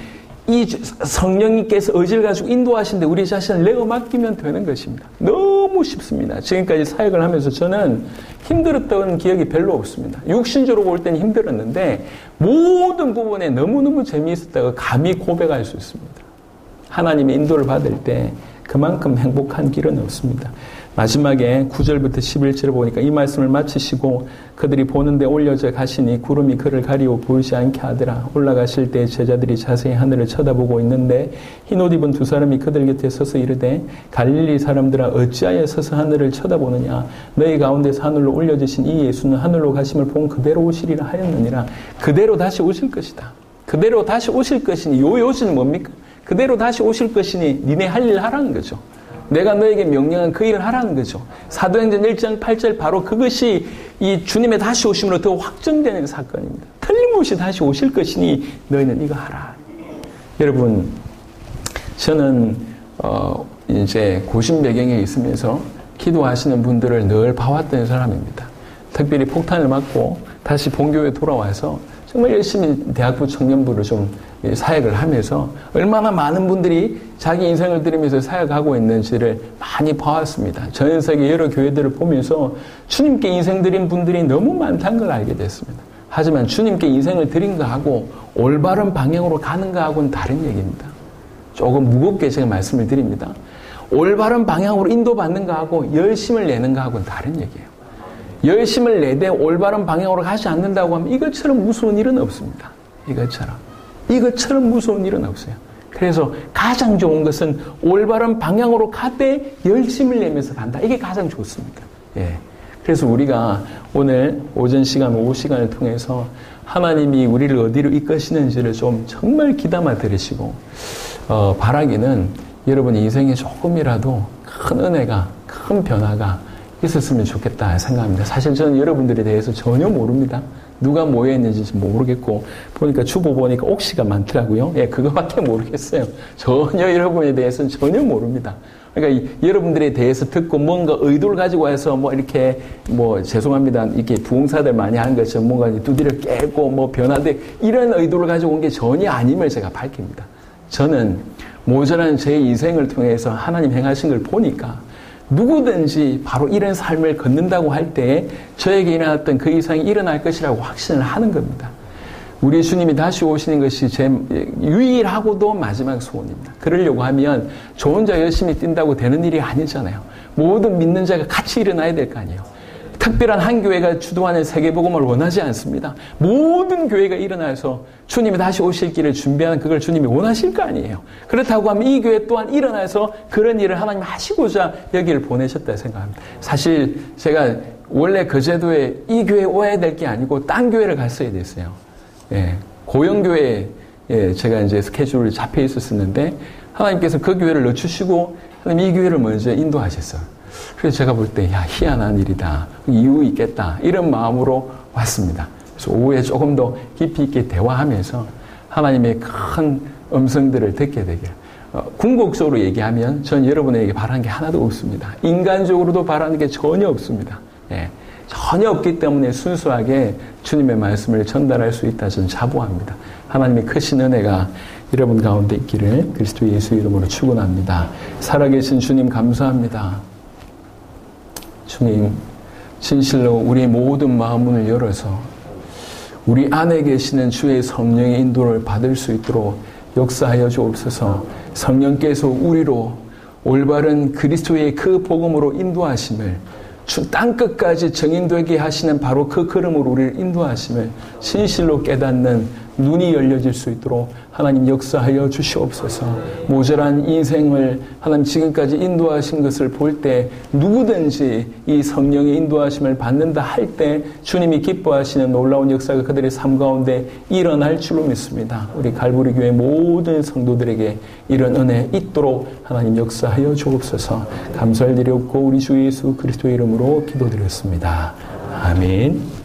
이 성령님께서 의지를 가지고 인도하시는데 우리 자신을 내어 맡기면 되는 것입니다. 너무 쉽습니다. 지금까지 사역을 하면서 저는 힘들었던 기억이 별로 없습니다. 육신적으로 볼 때는 힘들었는데 모든 부분에 너무너무 재미있었다고 감히 고백할 수 있습니다. 하나님의 인도를 받을 때 그만큼 행복한 길은 없습니다. 마지막에 9절부터 11절을 보니까 이 말씀을 마치시고 그들이 보는데 올려져 가시니 구름이 그를 가리고 보이지 않게 하더라. 올라가실 때 제자들이 자세히 하늘을 쳐다보고 있는데 흰옷 입은 두 사람이 그들 곁에 서서 이르되 갈릴리 사람들아 어찌하여 서서 하늘을 쳐다보느냐. 너희 가운데서 하늘로 올려지신 이 예수는 하늘로 가심을 본 그대로 오시리라 하였느니라. 그대로 다시 오실 것이다. 그대로 다시 오실 것이니 요 요지는 뭡니까? 그대로 다시 오실 것이니 니네 할 일 하라는 거죠. 내가 너에게 명령한 그 일을 하라는 거죠. 사도행전 1장 8절 바로 그것이 이 주님의 다시 오심으로 더 확정되는 사건입니다. 틀림없이 다시 오실 것이니 너희는 이거 하라. 여러분, 저는 이제 고심 배경에 있으면서 기도하시는 분들을 늘 봐왔던 사람입니다. 특별히 폭탄을 맞고 다시 본교에 돌아와서 정말 열심히 대학부 청년부를 좀 사역을 하면서 얼마나 많은 분들이 자기 인생을 들이면서 사역하고 있는지를 많이 봐왔습니다. 전 세계 여러 교회들을 보면서 주님께 인생 드린 분들이 너무 많다는 걸 알게 됐습니다. 하지만 주님께 인생을 드린 거하고 올바른 방향으로 가는 거하고는 다른 얘기입니다. 조금 무겁게 제가 말씀을 드립니다. 올바른 방향으로 인도받는 거하고 열심을 내는 거하고는 다른 얘기예요. 열심을 내되 올바른 방향으로 가지 않는다고 하면 이것처럼 무서운 일은 없습니다. 이것처럼 무서운 일은 없어요. 그래서 가장 좋은 것은 올바른 방향으로 가되 열심을 내면서 간다. 이게 가장 좋습니다. 예. 그래서 우리가 오늘 오전 시간, 오후 시간을 통해서 하나님이 우리를 어디로 이끄시는지를 좀 정말 귀담아 들으시고 바라기는 여러분 인생에 조금이라도 큰 은혜가, 큰 변화가 있었으면 좋겠다 생각합니다. 사실 저는 여러분들에 대해서 전혀 모릅니다. 누가 모여있는지 모르겠고, 보니까 주보 보니까 옥시가 많더라고요. 예, 그거밖에 모르겠어요. 전혀 여러분에 대해서는 전혀 모릅니다. 그러니까 여러분들에 대해서 듣고 뭔가 의도를 가지고 와서 이렇게 죄송합니다. 이렇게 부흥사들 많이 하는 것처럼 뭔가 두드려 깨고 변화돼 이런 의도를 가지고 온 게 전혀 아님을 제가 밝힙니다. 저는 모자란 제 인생을 통해서 하나님 행하신 걸 보니까 누구든지 바로 이런 삶을 걷는다고 할 때 저에게 일어났던 그 이상이 일어날 것이라고 확신을 하는 겁니다. 우리 주님이 다시 오시는 것이 제 유일하고도 마지막 소원입니다. 그러려고 하면 저 혼자 열심히 뛴다고 되는 일이 아니잖아요. 모든 믿는 자가 같이 일어나야 될 거 아니에요. 특별한 한 교회가 주도하는 세계복음을 원하지 않습니다. 모든 교회가 일어나서 주님이 다시 오실 길을 준비하는 그걸 주님이 원하실 거 아니에요. 그렇다고 하면 이 교회 또한 일어나서 그런 일을 하나님 하시고자 여기를 보내셨다 생각합니다. 사실 제가 원래 그 제도에 이 교회에 와야 될 게 아니고 딴 교회를 갔어야 됐어요. 예, 고영교회에 제가 이제 스케줄이 잡혀 있었는데 하나님께서 그 교회를 늦추시고 하나님 이 교회를 먼저 인도하셨어요. 그래서 제가 볼 때 희한한 일이다. 이유 있겠다. 이런 마음으로 왔습니다. 그래서 오후에 조금 더 깊이 있게 대화하면서 하나님의 큰 음성들을 듣게 되길. 궁극적으로 얘기하면 전 여러분에게 바라는 게 하나도 없습니다. 인간적으로도 바라는 게 전혀 없습니다. 예, 전혀 없기 때문에 순수하게 주님의 말씀을 전달할 수 있다 저는 자부합니다. 하나님의 크신 은혜가 여러분 가운데 있기를 그리스도 예수 이름으로 축원합니다. 살아계신 주님 감사합니다. 주님, 진실로 우리의 모든 마음문을 열어서 우리 안에 계시는 주의 성령의 인도를 받을 수 있도록 역사하여 주옵소서. 성령께서 우리로 올바른 그리스도의 그 복음으로 인도하심을 땅끝까지 정인되게 하시는 바로 그 걸음으로 우리를 인도하심을 진실로 깨닫는 눈이 열려질 수 있도록 하나님 역사하여 주시옵소서. 모자란 인생을 하나님 지금까지 인도하신 것을 볼 때 누구든지 이 성령의 인도하심을 받는다 할 때 주님이 기뻐하시는 놀라운 역사가 그들의 삶 가운데 일어날 줄로 믿습니다. 우리 갈보리 교회 모든 성도들에게 이런 은혜 있도록 하나님 역사하여 주옵소서. 감사를 드렸고 우리 주 예수 그리스도의 이름으로 기도드렸습니다. 아멘.